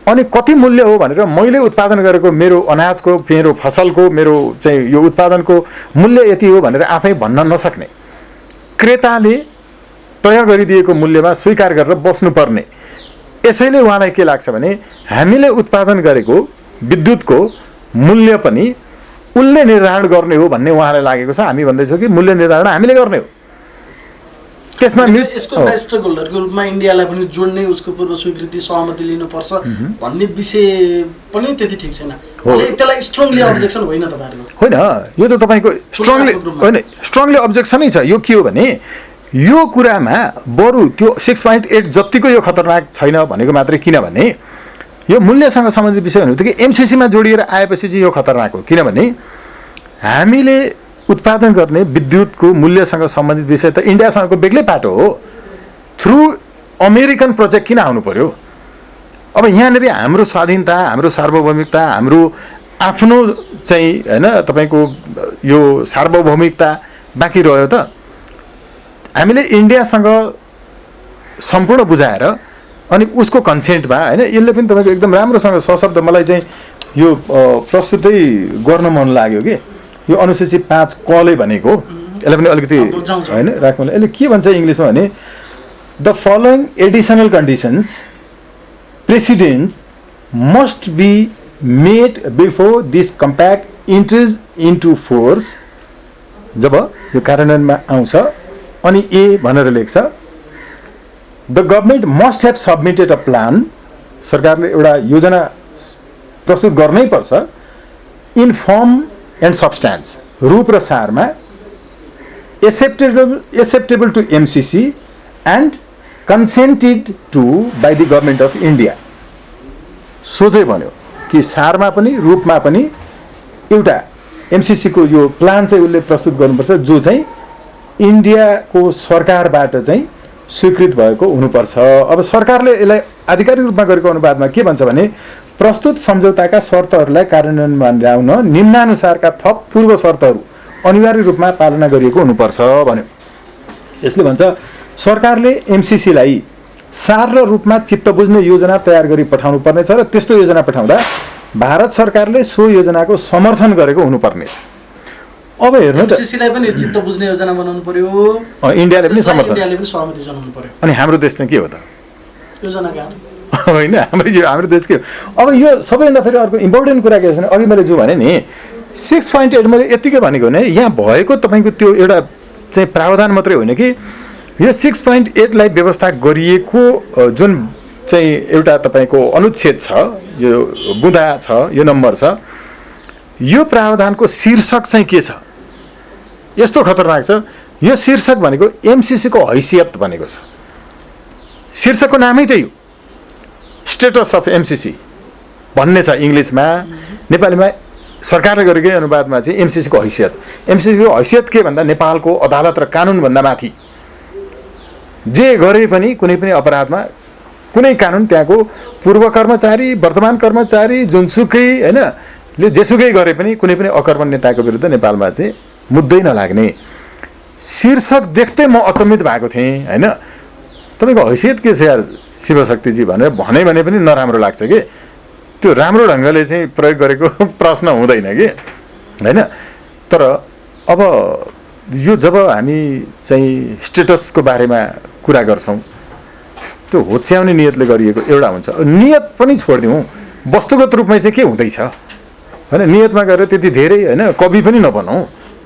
A: अनि कति मूल्य हो भनेर मैले उत्पादन गरेको मेरो अनाजको मेरो फसलको मेरो चाहिँ यो उत्पादनको मूल्य यति हो भनेर आफै भन्न नसक्ने क्रेताले तय गरिदिएको मूल्यमा स्वीकार गरेर बस्नुपर्ने। यसैले उहाँलाई के लाग्छ भने हामीले उत्पादन गरेको विद्युतको मूल्य पनि उसले निर्धारण गर्ने हो भन्ने उहाँलाई लागेको छ। हामी भन्दैछौँ कि मूल्य निर्धारण हामीले गर्ने हो। त्यसमा
C: यसको स्टेक होल्डरको रूपमा इन्डियालाई पनि जोड्ने उसको पूर्व स्वीकृति सहमति लिनुपर्छ भन्ने विषय पनि त्यति ठिक छैन। त्यसलाई स्ट्रङली अब्जेक्सन होइन तपाईँहरूको?
A: होइन, यो त तपाईँको स्ट्रङली होइन, स्ट्रङली अब्जेक्सनै छ। यो के हो भने यो कुरामा बरु त्यो 6.8 जतिको यो खतरनाक छैन भनेको मात्रै, किनभने यो मूल्यसँग सम्बन्धित विषय हुनु कि एमसिसीमा जोडिएर आएपछि चाहिँ यो खतरनाक हो। किनभने हामीले उत्पादन गर्ने विद्युतको मूल्यसँग सम्बन्धित विषय त इन्डियासँगको बेग्लै पाटो हो। थ्रु अमेरिकन प्रोजेक्ट किन आउनु पर्यो? अब यहाँनिर हाम्रो स्वाधीनता, हाम्रो सार्वभौमिकता, हाम्रो आफ्नो चाहिँ होइन तपाईँको यो सार्वभौमिकता बाँकी रह्यो त? हामीले इन्डियासँग सम्पूर्ण बुझाएर अनि उसको कन्सेन्टमा होइन, यसले पनि तपाईँको एकदम राम्रोसँग सशब्द मलाई चाहिँ यो प्रस्तुतै गर्न मन लाग्यो कि यो अनुसूची 5 कले भनेको यसलाई पनि अलिकति होइन राख्नु। यसले के भन्छ इङ्ग्लिसमा भने the following additional conditions precedent must be made before this compact enters into force. जब यो कार्यान्वयनमा आउँछ अनि ए भनेर लेख्छ the government must have submitted a plan. सरकारले एउटा योजना प्रस्तुत गर्नै पर्छ इन फर्म एन्ड सब्सटेन्स, रूप र सारमा, acceptable to MCC and consented to by the government of India. सोझै भन्यो कि सारमा पनि रूपमा पनि एउटा एमसिसीको यो प्लान चाहिँ उसले प्रस्तुत गर्नुपर्छ जो चाहिँ इन्डियाको सरकारबाट चाहिँ स्वीकृत भएको हुनुपर्छ। अब सरकारले यसलाई आधिकारिक रूपमा गरेको अनुवादमा के भन्छ भने प्रस्तुत सम्झौताका शर्तहरूलाई कार्यान्वयनमा ल्याउन निम्नानुसारका थप पूर्व शर्तहरू अनिवार्य रूपमा पालना गरिएको हुनुपर्छ भन्यो। यसले भन्छ सरकारले एमसिसीलाई सार र रूपमा चित्त बुझ्ने योजना तयार गरी पठाउनु पर्नेछ र त्यस्तो योजना पठाउँदा भारत सरकारले सो योजनाको समर्थन गरेको हुनुपर्नेछ। अब हेर्नु त
C: एमसिसीलाई पनि चित्त बुझ्ने योजना बनाउनु पर्यो,
A: इन्डियाले पनि समर्थन,
C: इन्डियाले पनि सहमति जनाउनु पर्यो।
A: अनि हाम्रो देश चाहिँ के हो त?
C: योजना के
A: होइन, हाम्रो देश के हो? अब यो सबैभन्दा फेरि अर्को इम्पोर्टेन्ट कुरा के छ भने अघि मैले जो भने नि 6.8 मैले यतिकै भनेको भने यहाँ भएको तपाईँको त्यो एउटा चाहिँ प्रावधान मात्रै होइन कि यो 6.8 लाई व्यवस्था गरिएको जुन चाहिँ एउटा तपाईँको अनुच्छेद छ, यो बुँदा छ, यो नम्बर छ, यो प्रावधानको शीर्षक चाहिँ के छ? यस्तो खतरनाक छ। यो शीर्षक भनेको एमसिसीको हैसियत भनेको छ। शीर्षकको नामै त्यही हो, स्टेटस अफ एमसिसी भन्ने छ इङ्ग्लिसमा। नेपालीमा सरकारले गरेकै अनुवादमा चाहिँ एमसिसीको हैसियत। एमसिसीको हैसियत के भन्दा नेपालको अदालत र कानुनभन्दा माथि जे गरे पनि कुनै पनि अपराधमा कुनै कानुन त्यहाँको पूर्व कर्मचारी, वर्तमान कर्मचारी, जुनसुकै होइन ले जेसुकै गरे पनि कुनै पनि अकर्मण्य नेताको विरुद्ध नेपालमा चाहिँ मुद्दै नलाग्ने। शीर्षक देख्दै म अचम्मित भएको थिएँ होइन, तपाईँको हैसियत के छ यार शिवशक्तिजी भनेर भने पनि नराम्रो लाग्छ कि त्यो राम्रो ढङ्गले चाहिँ प्रयोग गरेको प्रश्न हुँदैन कि होइन। तर अब यो जब हामी चाहिँ स्टेटसको बारेमा कुरा गर्छौँ त्यो होच्याउने नियतले गरिएको एउटा हुन्छ। नियत पनि छोडिदिउँ, वस्तुगत रूपमा चाहिँ के हुँदैछ होइन, नियतमा गएर त्यति धेरै होइन कवि पनि नबनाऊ,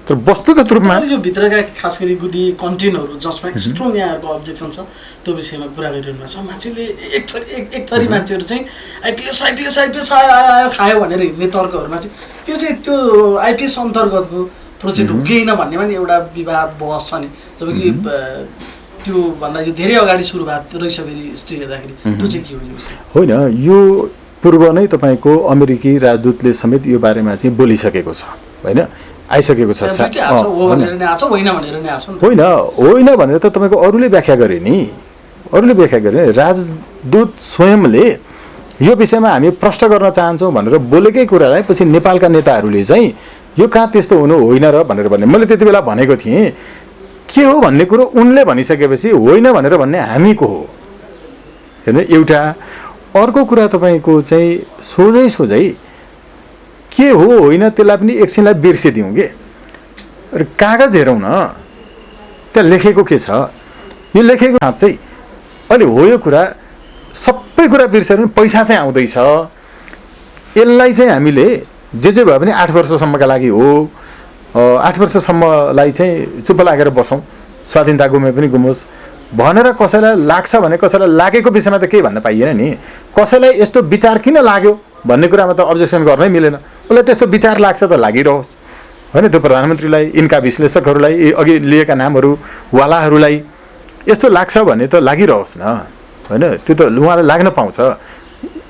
A: तर वस्तुगत रूपमा
C: यो भित्रका खास गरी गुदी कन्टेन्टहरू जसमा स्ट्रङ यहाँहरूको अब्जेक्सन छ त्यो विषयमा कुरा गरिरहनु भएको छ। मान्छेले एक थरी मान्छेहरू चाहिँ आइपिएस आइपिएस आइपिएस आयो खायो भनेर हिँड्ने तर्कहरूमा चाहिँ यो चाहिँ त्यो आइपिएस अन्तर्गतको प्रोजेक्ट हो कि होइन भन्नेमा नि एउटा विवाद बहस छ नि। जबकि त्यो भन्दा यो धेरै अगाडि सुरु भएको रहेछ फेरि हिस्ट्री हेर्दाखेरि त्यो चाहिँ के हो यो विषय? होइन,
A: यो पूर्व नै तपाईँको अमेरिकी राजदूतले समेत यो बारेमा चाहिँ बोलिसकेको छ होइन, आइसकेको छ। होइन भनेर त तपाईँको अरूले व्याख्या गरे नि, अरूले व्याख्या गरे। राजदूत स्वयंले यो विषयमा हामी प्रश्न गर्न चाहन्छौँ भनेर बोलेकै कुरालाई पछि नेपालका नेताहरूले चाहिँ यो कहाँ त्यस्तो हुनु होइन र भनेर भने। मैले त्यति बेला भनेको थिएँ के हो भन्ने कुरो उनले भनिसकेपछि होइन भनेर भन्ने हामीको हो हेर्नु। एउटा अर्को कुरा तपाईँको चाहिँ सोझै के हो होइन त्यसलाई पनि एकछिनलाई बिर्सिदिउँ के कागज हेरौँ न त्यहाँ लेखेको के छ यो लेखेको साँच्चै अहिले हो यो कुरा सबै कुरा बिर्सेर पनि पैसा चाहिँ आउँदैछ यसलाई चाहिँ हामीले जे भए पनि 8 वर्षसम्मका लागि हो 8 वर्षसम्मलाई चाहिँ चुप्प लागेर बसौँ स्वाधीनता गुमे पनि गुमोस् भनेर कसैलाई लाग्छ भने कसैलाई लागेको विषयमा त केही भन्न पाइएन नि कसैलाई यस्तो विचार किन लाग्यो भन्ने कुरामा त अब्जेक्सन गर्नै मिलेन उसलाई त्यस्तो विचार लाग्छ त लागिरहोस् होइन त्यो प्रधानमन्त्रीलाई यिनका विश्लेषकहरूलाई अघि लिएका नामहरू वालाहरूलाई यस्तो लाग्छ भने त लागिरहोस् न होइन त्यो त उहाँलाई लाग्न पाउँछ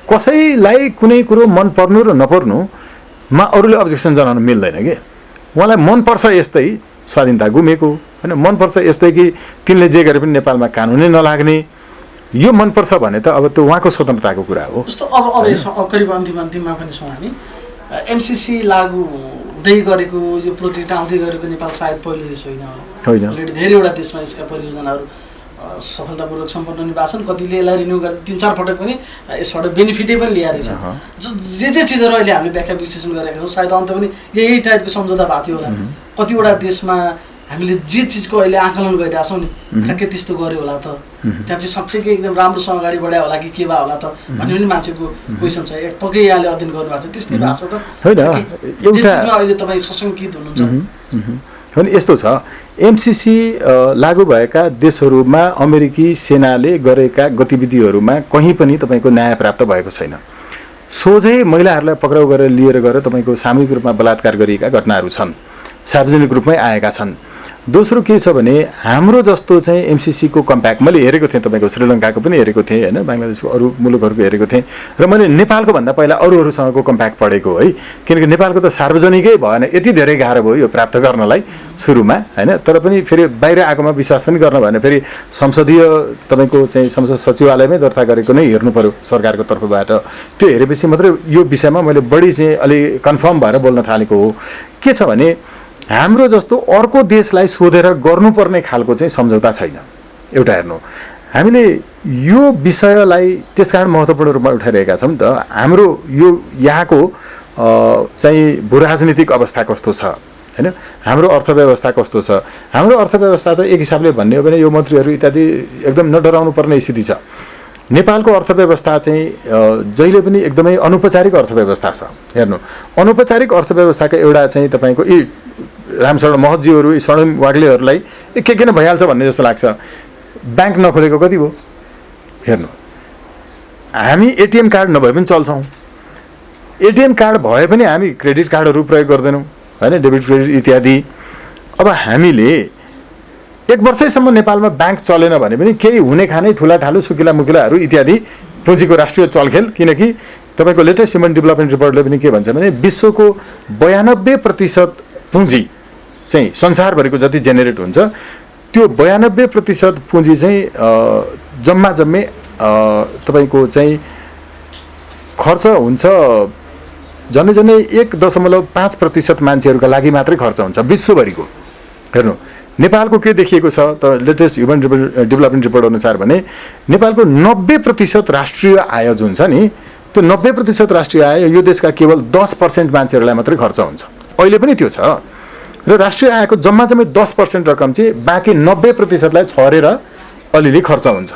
A: कसैलाई कुनै कुरो मन पर्नु र नपर्नुमा अरूले अब्जेक्सन जनाउनु मिल्दैन कि उहाँलाई मनपर्छ यस्तै स्वाधीनता गुमेको होइन मनपर्छ यस्तै कि तिनले जे गरे पनि नेपालमा कानुनै नलाग्ने यो मनपर्छ भने त अब त्यो उहाँको स्वतन्त्रताको कुरा हो
C: जस्तो अब यसमा करिब अन्तिममा पनि छौँ हामी एमसिसी लागू हुँदै गरेको यो प्रोजेक्ट आउँदै गरेको नेपाल सायद पहिलो देश होइन होला अलरेडी धेरैवटा देशमा यसका परियोजनाहरू सफलतापूर्वक सम्पन्न हुने भएको छन् कतिले यसलाई रिन्यू गरेर 3-4 पटक पनि यसबाट बेनिफिटै पनि लिएर छ जे चिजहरू अहिले हामीले व्याख्या विश्लेषण गरेका छौँ सायद अन्त पनि यही टाइपको सम्झौता भएको थियो होला कतिवटा देशमा हामीले जे चिजको अहिले आकलन गरिरहेका छौँ नि ठ्याक्कै त्यस्तो गर्यो होला त त्यहाँ चाहिँ साँच्चैकै एकदम राम्रोसँग अगाडि बढायो होला कि के भयो होला त भन्ने पनि मान्छेको क्वेसन छ पक्कै यहाँले अध्ययन गर्नुभएको छ त्यस्तै भएको छ त होइन अहिले तपाईँ सशङ्कित हुनुहुन्छ
A: होइन यस्तो छ एमसिसी लागू भएका देशहरूमा अमेरिकी सेनाले गरेका गतिविधिहरूमा कहीँ पनि तपाईँको न्याय प्राप्त भएको छैन सोझै महिलाहरूलाई पक्राउ गरेर लिएर गएर तपाईँको सामूहिक रूपमा बलात्कार गरिएका घटनाहरू छन् सार्वजनिक रूपमै आएका छन् दोस्रो के छ भने हाम्रो जस्तो चाहिँ एमसिसीको कम्प्याक्ट मैले हेरेको थिएँ तपाईँको श्रीलङ्काको पनि हेरेको थिएँ होइन बङ्गलादेशको अरू मुलुकहरूको हेरेको थिएँ र मैले नेपालको भन्दा पहिला अरूहरूसँगको कम्प्याक्ट पढेको है किनकि नेपालको त सार्वजनिकै भएन यति धेरै गाह्रो भयो यो प्राप्त गर्नलाई सुरुमा होइन तर पनि फेरि बाहिर आएकोमा विश्वास पनि गर्न भएन फेरि संसदीय तपाईँको चाहिँ संसद सचिवालयमै दर्ता गरेको नै हेर्नु पर्यो सरकारको तर्फबाट त्यो हेरेपछि मात्रै यो विषयमा मैले बढी चाहिँ अलि कन्फर्म भएर बोल्न थालेको हो के छ भने हाम्रो जस्तो अर्को देशलाई सोधेर गर्नुपर्ने खालको चाहिँ सम्झौता छैन एउटा हेर्नु हामीले यो विषयलाई त्यसकारण महत्त्वपूर्ण रूपमा उठाइरहेका छौँ त हाम्रो यो यहाँको चाहिँ भूराजनीतिक अवस्था कस्तो छ होइन हाम्रो अर्थव्यवस्था कस्तो छ हाम्रो अर्थव्यवस्था त एक हिसाबले भन्ने हो भने यो मन्त्रीहरू इत्यादि एकदम नडराउनु पर्ने स्थिति छ नेपालको अर्थव्यवस्था चाहिँ जहिले पनि एकदमै अनौपचारिक अर्थव्यवस्था छ हेर्नु अनौपचारिक अर्थव्यवस्थाको एउटा चाहिँ तपाईँको यी रामशरण महतजीहरू यी शरण वाग्लेहरूलाई के किन भइहाल्छ भन्ने जस्तो लाग्छ ब्याङ्क नखोलेको कति भयो हेर्नु हामी एटिएम कार्ड नभए पनि चल्छौँ एटिएम कार्ड भए पनि हामी क्रेडिट कार्डहरू प्रयोग गर्दैनौँ होइन डेबिट क्रेडिट इत्यादि अब हामीले 1 वर्षैसम्म नेपालमा ब्याङ्क चलेन भने पनि केही हुने खाने ठुला ठालु सुकिला मुकिलाहरू इत्यादि पुँजीको राष्ट्रिय चलखेल किनकि तपाईँको लेटेस्ट ह्युमन डेभलपमेन्ट रिपोर्टले पनि के भन्छ भने विश्वको 92% पुँजी चाहिँ संसारभरिको जति जेनेरेट हुन्छ त्यो 92% पुँजी चाहिँ जम्मा तपाईँको चाहिँ खर्च हुन्छ झन्डै 1.5% मान्छेहरूका लागि मात्रै खर्च हुन्छ विश्वभरिको हेर्नु नेपालको के देखिएको छ त लेटेस्ट ह्युमन डेभलपमेन्ट रिपोर्ट अनुसार भने नेपालको 90% राष्ट्रिय आय जुन छ नि त्यो 90% राष्ट्रिय आय यो देशका केवल 10% मान्छेहरूलाई मात्रै खर्च हुन्छ अहिले पनि त्यो छ र राष्ट्रिय आयको जम्मा 10% रकम चाहिँ बाँकी 90%लाई छरेर अलिअलि खर्च हुन्छ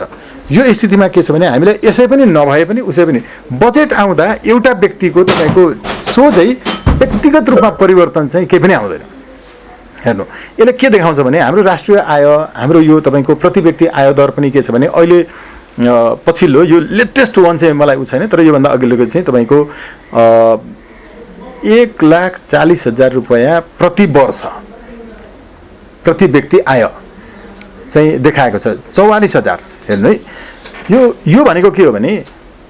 A: यो स्थितिमा के छ भने हामीलाई यसै पनि नभए पनि उसै पनि बजेट आउँदा एउटा व्यक्तिको तपाईँको सोझै व्यक्तिगत रूपमा परिवर्तन चाहिँ केही पनि आउँदैन हेर्नु यसले के देखाउँछ भने हाम्रो राष्ट्रिय आय हाम्रो यो तपाईँको प्रति व्यक्ति आय दर पनि के छ भने अहिले पछिल्लो यो लेटेस्ट वान चाहिँ मलाई उ छैन तर योभन्दा अघिल्लोको चाहिँ तपाईँको 1,40,000 रुपैयाँ प्रति वर्ष प्रति व्यक्ति आय चाहिँ देखाएको छ 44,000 हेर्नु है यो भनेको के हो भने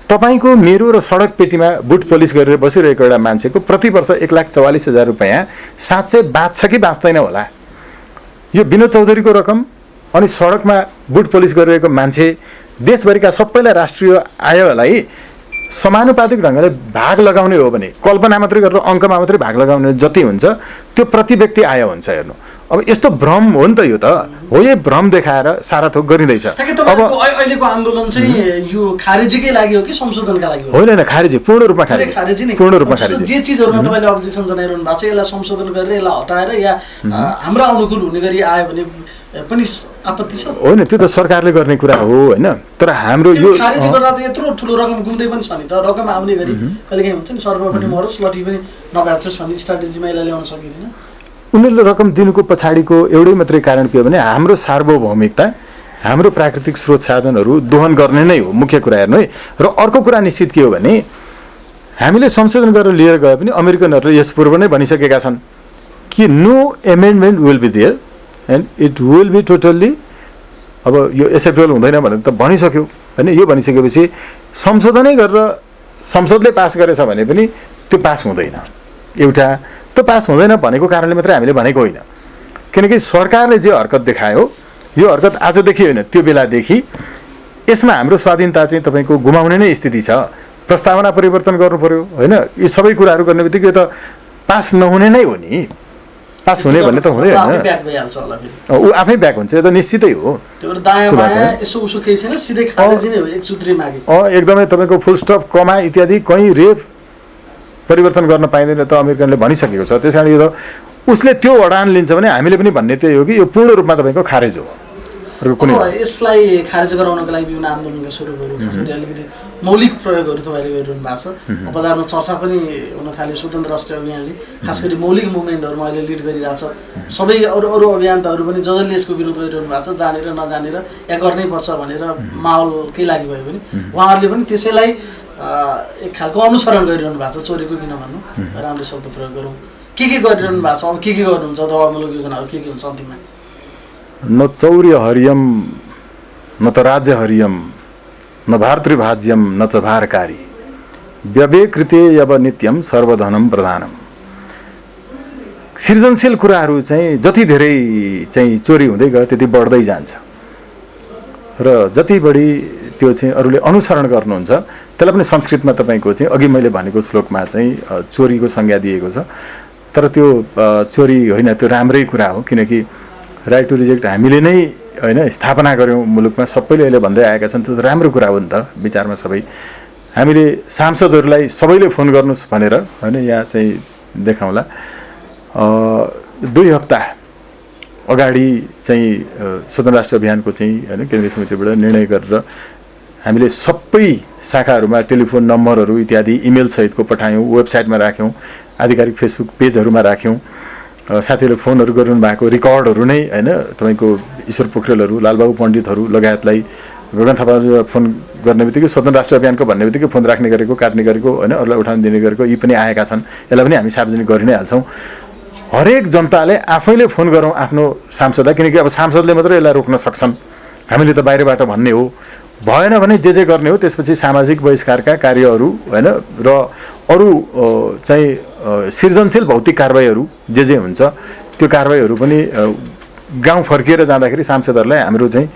A: तपाईँको मेरो र सडक पेटीमा बुट पोलिस गरेर बसिरहेको एउटा मान्छेको प्रति वर्ष 1,44,000 रुपैयाँ साँच्चै बाँच्छ कि बाँच्दैन होला यो विनोद चौधरीको रकम अनि सडकमा बुट पोलिस गरिरहेको मान्छे देशभरिका सबैलाई राष्ट्रिय आयलाई समानुपातिक ढङ्गले भाग लगाउने हो भने कल्पना मात्रै गरेर अङ्कमा मात्रै भाग लगाउने जति हुन्छ त्यो प्रति व्यक्ति आय हुन्छ हेर्नु अब यस्तो भ्रम हो नि त यो त हो, यो भ्रम देखाएर सारा थोक गरिँदैछ।
C: अब अहिलेको आन्दोलन चाहिँ यो खारेजीकै लागि हो कि संशोधनका लागि हो?
A: होइन, खारेजी, पूर्ण रूपमा
C: खारेजी नै,
A: पूर्ण रूपमा खारेजी।
C: जे चिजहरुमा तपाईले अब्जेक्सन जनाइरहनु भएको छ यसलाई संशोधन गरेर यसलाई हटाएर या हाम्रो अनुकूल हुने गरी आयो भने पनि आपत्ति छ?
A: होइन, त्यो त सरकारले गर्ने कुरा हो होइन, तर हाम्रो यो
C: खारेजी गर्दा त यत्रो ठुलो रकम गुम्दै पनि छ नि त, रकम आउने गरी कहिलेकाहीँ हुन्छ नि सर्भर पनि मरोस् लटी पनि नभ्याच्छ भन्ने स्ट्राटेजीमा यसलाई ल्याउन सकिँदैन।
A: उनीहरूले रकम दिनुको पछाडिको एउटै मात्रै कारण के हो भने हाम्रो सार्वभौमिकता, हाम्रो प्राकृतिक स्रोत साधनहरू दोहन गर्ने नै हो मुख्य कुरा हेर्नु है। र अर्को कुरा निश्चित के हो भने हामीले संशोधन गरेर लिएर गए पनि अमेरिकनहरूले यस पूर्व नै भनिसकेका छन् कि no amendment will be there and it will be totally, अब यो एक्सेप्टेबल हुँदैन भनेर त भनिसक्यो होइन। यो भनिसकेपछि संशोधनै गरेर संसदले पास गरेछ भने पनि त्यो पास हुँदैन। एउटा त्यो पास हुँदैन भनेको कारणले मात्रै हामीले भनेको होइन, किनकि सरकारले जे हरकत देखायो यो हरकत आजदेखि होइन त्यो बेलादेखि यसमा हाम्रो स्वाधीनता चाहिँ तपाईँको गुमाउने नै स्थिति छ। प्रस्तावना परिवर्तन गर्नु पर्यो होइन, यी सबै कुराहरू गर्ने बित्तिकै यो त पास नहुने नै हो नि। पास हुने भन्ने त हुँदै होइन, ऊ आफै ब्याक हुन्छ, यो त निश्चितै हो। एकदमै तपाईँको फुल स्टप कमा इत्यादि कहीँ रेप परिवर्तन गर्न पाइँदैन त अमेरिकनले भनिसकेको छ। त्यस कारण यो त उसले त्यो अडान लिन्छ भने हामीले पनि भन्ने त्यही हो कि यो पूर्ण रूपमा तपाईँको खारेज हो।
C: यसलाई खारेज गराउनको लागि विभिन्न आन्दोलनका स्वरूपहरू खास गरी अलिकति मौलिक प्रयोगहरू तपाईँले गरिरहनु भएको छ। बजारमा चर्चा पनि हुन थाल्यो स्वतन्त्र राष्ट्रिय अभियानले खास गरी मौलिक मुभमेन्टहरूमा अहिले लिड गरिरहेछ। सबै अरू अभियानताहरू पनि जसले यसको विरोध गरिरहनु भएको छ जानेर नजानेर या गर्नै पर्छ भनेर माहौलकै लागि भयो भने उहाँहरूले पनि त्यसैलाई एक खालको अनुसरण गरिरहनु भएको छ। चोरेको किन भन्नु, राम्रो शब्द प्रयोग गरौँ। के गरिरहनु भएको छ, अब के गर्नुहुन्छ दबावमूलक योजनाहरू के हुन्छ अन्तिममा?
A: न चौर्य हरियम न त राज्य हरियम न भातृभाज्यम न च भारकारी व्यवेकृते यव नित्यम सर्वधनम प्रधानम। सृजनशील कुराहरू चाहिँ जति धेरै चाहिँ चोरी हुँदै गयो त्यति बढ्दै जान्छ र जति बढी त्यो चाहिँ अरूले अनुसरण गर्नुहुन्छ त्यसलाई पनि संस्कृतमा तपाईँको चाहिँ अघि मैले भनेको श्लोकमा चाहिँ चोरीको संज्ञा दिएको छ। तर त्यो चोरी होइन, त्यो राम्रै कुरा हो, किनकि राइट टु रिजेक्ट हामीले नै होइन स्थापना गऱ्यौँ मुलुकमा, सबैले अहिले भन्दै आएका छन्। त्यो राम्रो कुरा हो नि त विचारमा। सबै हामीले सांसदहरूलाई सबैले फोन गर्नुहोस् भनेर होइन यहाँ चाहिँ देखाउँला 2 हप्ता अगाडि चाहिँ स्वतन्त्र राष्ट्रिय अभियानको चाहिँ होइन केन्द्रीय समितिबाट निर्णय गरेर हामीले सबै शाखाहरूमा टेलिफोन नम्बरहरू इत्यादि इमेल सहितको पठायौँ, वेबसाइटमा राख्यौँ, आधिकारिक फेसबुक पेजहरूमा राख्यौँ। साथीहरूले फोनहरू गरिरहनु भएको रेकर्डहरू नै होइन तपाईँको ईश्वर पोखरेलहरू, लालबाबु पण्डितहरू लगायतलाई गगन थापा फोन गर्ने बित्तिकै स्वतन्त्र राष्ट्रिय अभियानको भन्ने बित्तिकै फोन राख्ने गरेको, काट्ने गरेको होइन, अरूलाई उठाउन दिने गरेको यी पनि आएका छन्। यसलाई पनि हामी सार्वजनिक गरि नै हाल्छौँ। हरेक जनताले आफैले फोन गरौँ आफ्नो सांसदलाई, किनकि अब सांसदले मात्रै यसलाई रोक्न सक्छन्, हामीले त बाहिरबाट भन्ने हो। भएन भने जे गर्ने हो त्यसपछि सामाजिक बहिष्कारका कार्यहरू होइन र अरू चाहिँ सृजनशील भौतिक कारबाहीहरू जे हुन्छ त्यो कारबाहीहरू पनि गाउँ फर्किएर जाँदाखेरि सांसदहरूलाई हाम्रो चाहिँ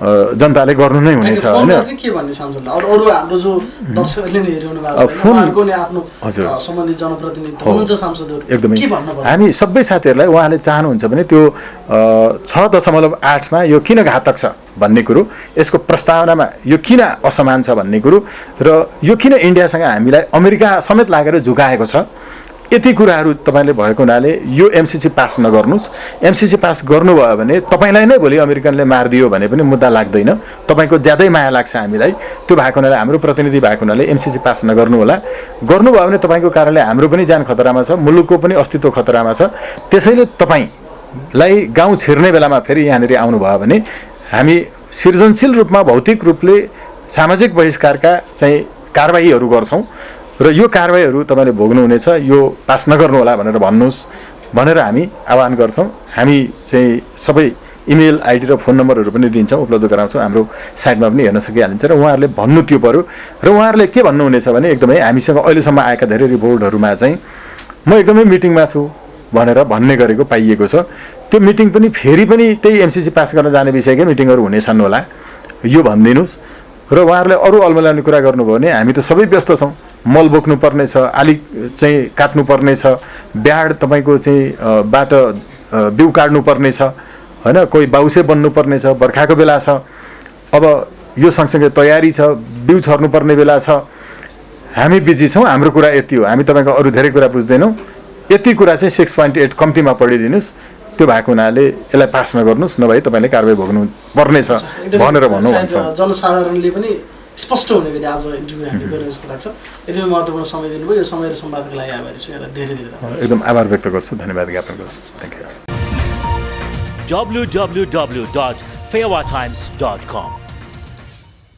A: जनताले गर्नु नै हुनेछ होइन।
C: के भन्ने सांसदलाई अरू हाम्रो जो दर्शकहरूले हेरिरहनु भएको छ उहाँहरूको नि आफ्नो सम्बन्धित जनप्रतिनिधि हुनुहुन्छ सांसदहरू,
A: एकदमै
C: के भन्नु पर्छ?
A: हामी सबै साथीहरूलाई उहाँले चाहनुहुन्छ भने त्यो 6.8 मा यो किन घातक छ भन्ने कुरो, यसको प्रस्तावनामा यो किन असमान छ भन्ने कुरो र यो किन इन्डियासँग हामीलाई अमेरिका समेत लागेर झुकाएको छ, यति कुराहरू तपाईँले भएको हुनाले यो एमसिसी पास नगर्नुहोस्। एमसिसी पास गर्नुभयो भने तपाईँलाई नै भोलि अमेरिकनले मारिदियो भने पनि मुद्दा लाग्दैन, तपाईँको ज्यादै माया लाग्छ हामीलाई। त्यो भएको हुनाले हाम्रो प्रतिनिधि भएको हुनाले एमसिसी पास नगर्नु होला। गर्नुभयो भने तपाईँको कारणले हाम्रो पनि ज्यान खतरामा छ, मुलुकको पनि अस्तित्व खतरामा छ। त्यसैले तपाईँलाई गाउँ छिर्ने बेलामा फेरि यहाँनिर आउनुभयो भने हामी सृजनशील रूपमा भौतिक रूपले सामाजिक बहिष्कारका चाहिँ कारबाहीहरू गर्छौँ र यो कारबाहीहरू तपाईँले भोग्नुहुनेछ, यो पास नगर्नु होला भनेर भन्नुहोस् भनेर हामी आह्वान गर्छौँ। हामी चाहिँ सबै इमेल आइडी र फोन नम्बरहरू पनि दिन्छौँ, उपलब्ध गराउँछौँ, हाम्रो साइटमा पनि हेर्न सकिहालिन्छ। र उहाँहरूले भन्नु त्यो पऱ्यो र उहाँहरूले के भन्नुहुनेछ भने एकदमै हामीसँग अहिलेसम्म आएका धेरै रिपोर्टहरूमा चाहिँ म एकदमै मिटिङमा छु भनेर भन्ने गरेको पाइएको छ। त्यो मिटिङ पनि फेरि पनि त्यही एमसिसी पास गर्न जाने विषयकै मिटिङहरू हुनेछन् होला, यो भनिदिनुहोस्। र उहाँहरूले अरू अलमल्याउने कुरा गर्नुभयो भने हामी त सबै व्यस्त छौँ, मल बोक्नुपर्ने छ, आली चाहिँ काट्नुपर्ने छ, ब्याड तपाईँको चाहिँ बाट बिउ काट्नुपर्ने छ होइन, कोही बाउसे बन्नुपर्ने छ, बर्खाको बेला छ, अब यो सँगसँगै तयारी छ, बिउ छर्नुपर्ने बेला छ, हामी बिजी छौँ, हाम्रो कुरा यति हो, हामी तपाईँको अरू धेरै कुरा बुझ्दैनौँ, यति कुरा चाहिँ 6.8 कम्तीमा पढिदिनुहोस्, त्यो भएको हुनाले यसलाई पास नगर्नुहोस्, नभए तपाईँले कारबाही भोग्नु पर्नेछ भनेर भन्नु भन्छ।
C: जनसाधारणले पनि स्पष्ट हुने गरी आज इन्टरभ्यू हामी गरेर जस्तो लाग्छ। एकदमै महत्त्वपूर्ण समय दिनुभयो, यो समय र संवादको लागि आभारी छु, यसलाई धेरै धेरै धन्यवाद।
A: एकदम आभार व्यक्त गर्छु, धन्यवाद ज्ञापन गर्छु। Thank you.
B: www.fairwatimes.com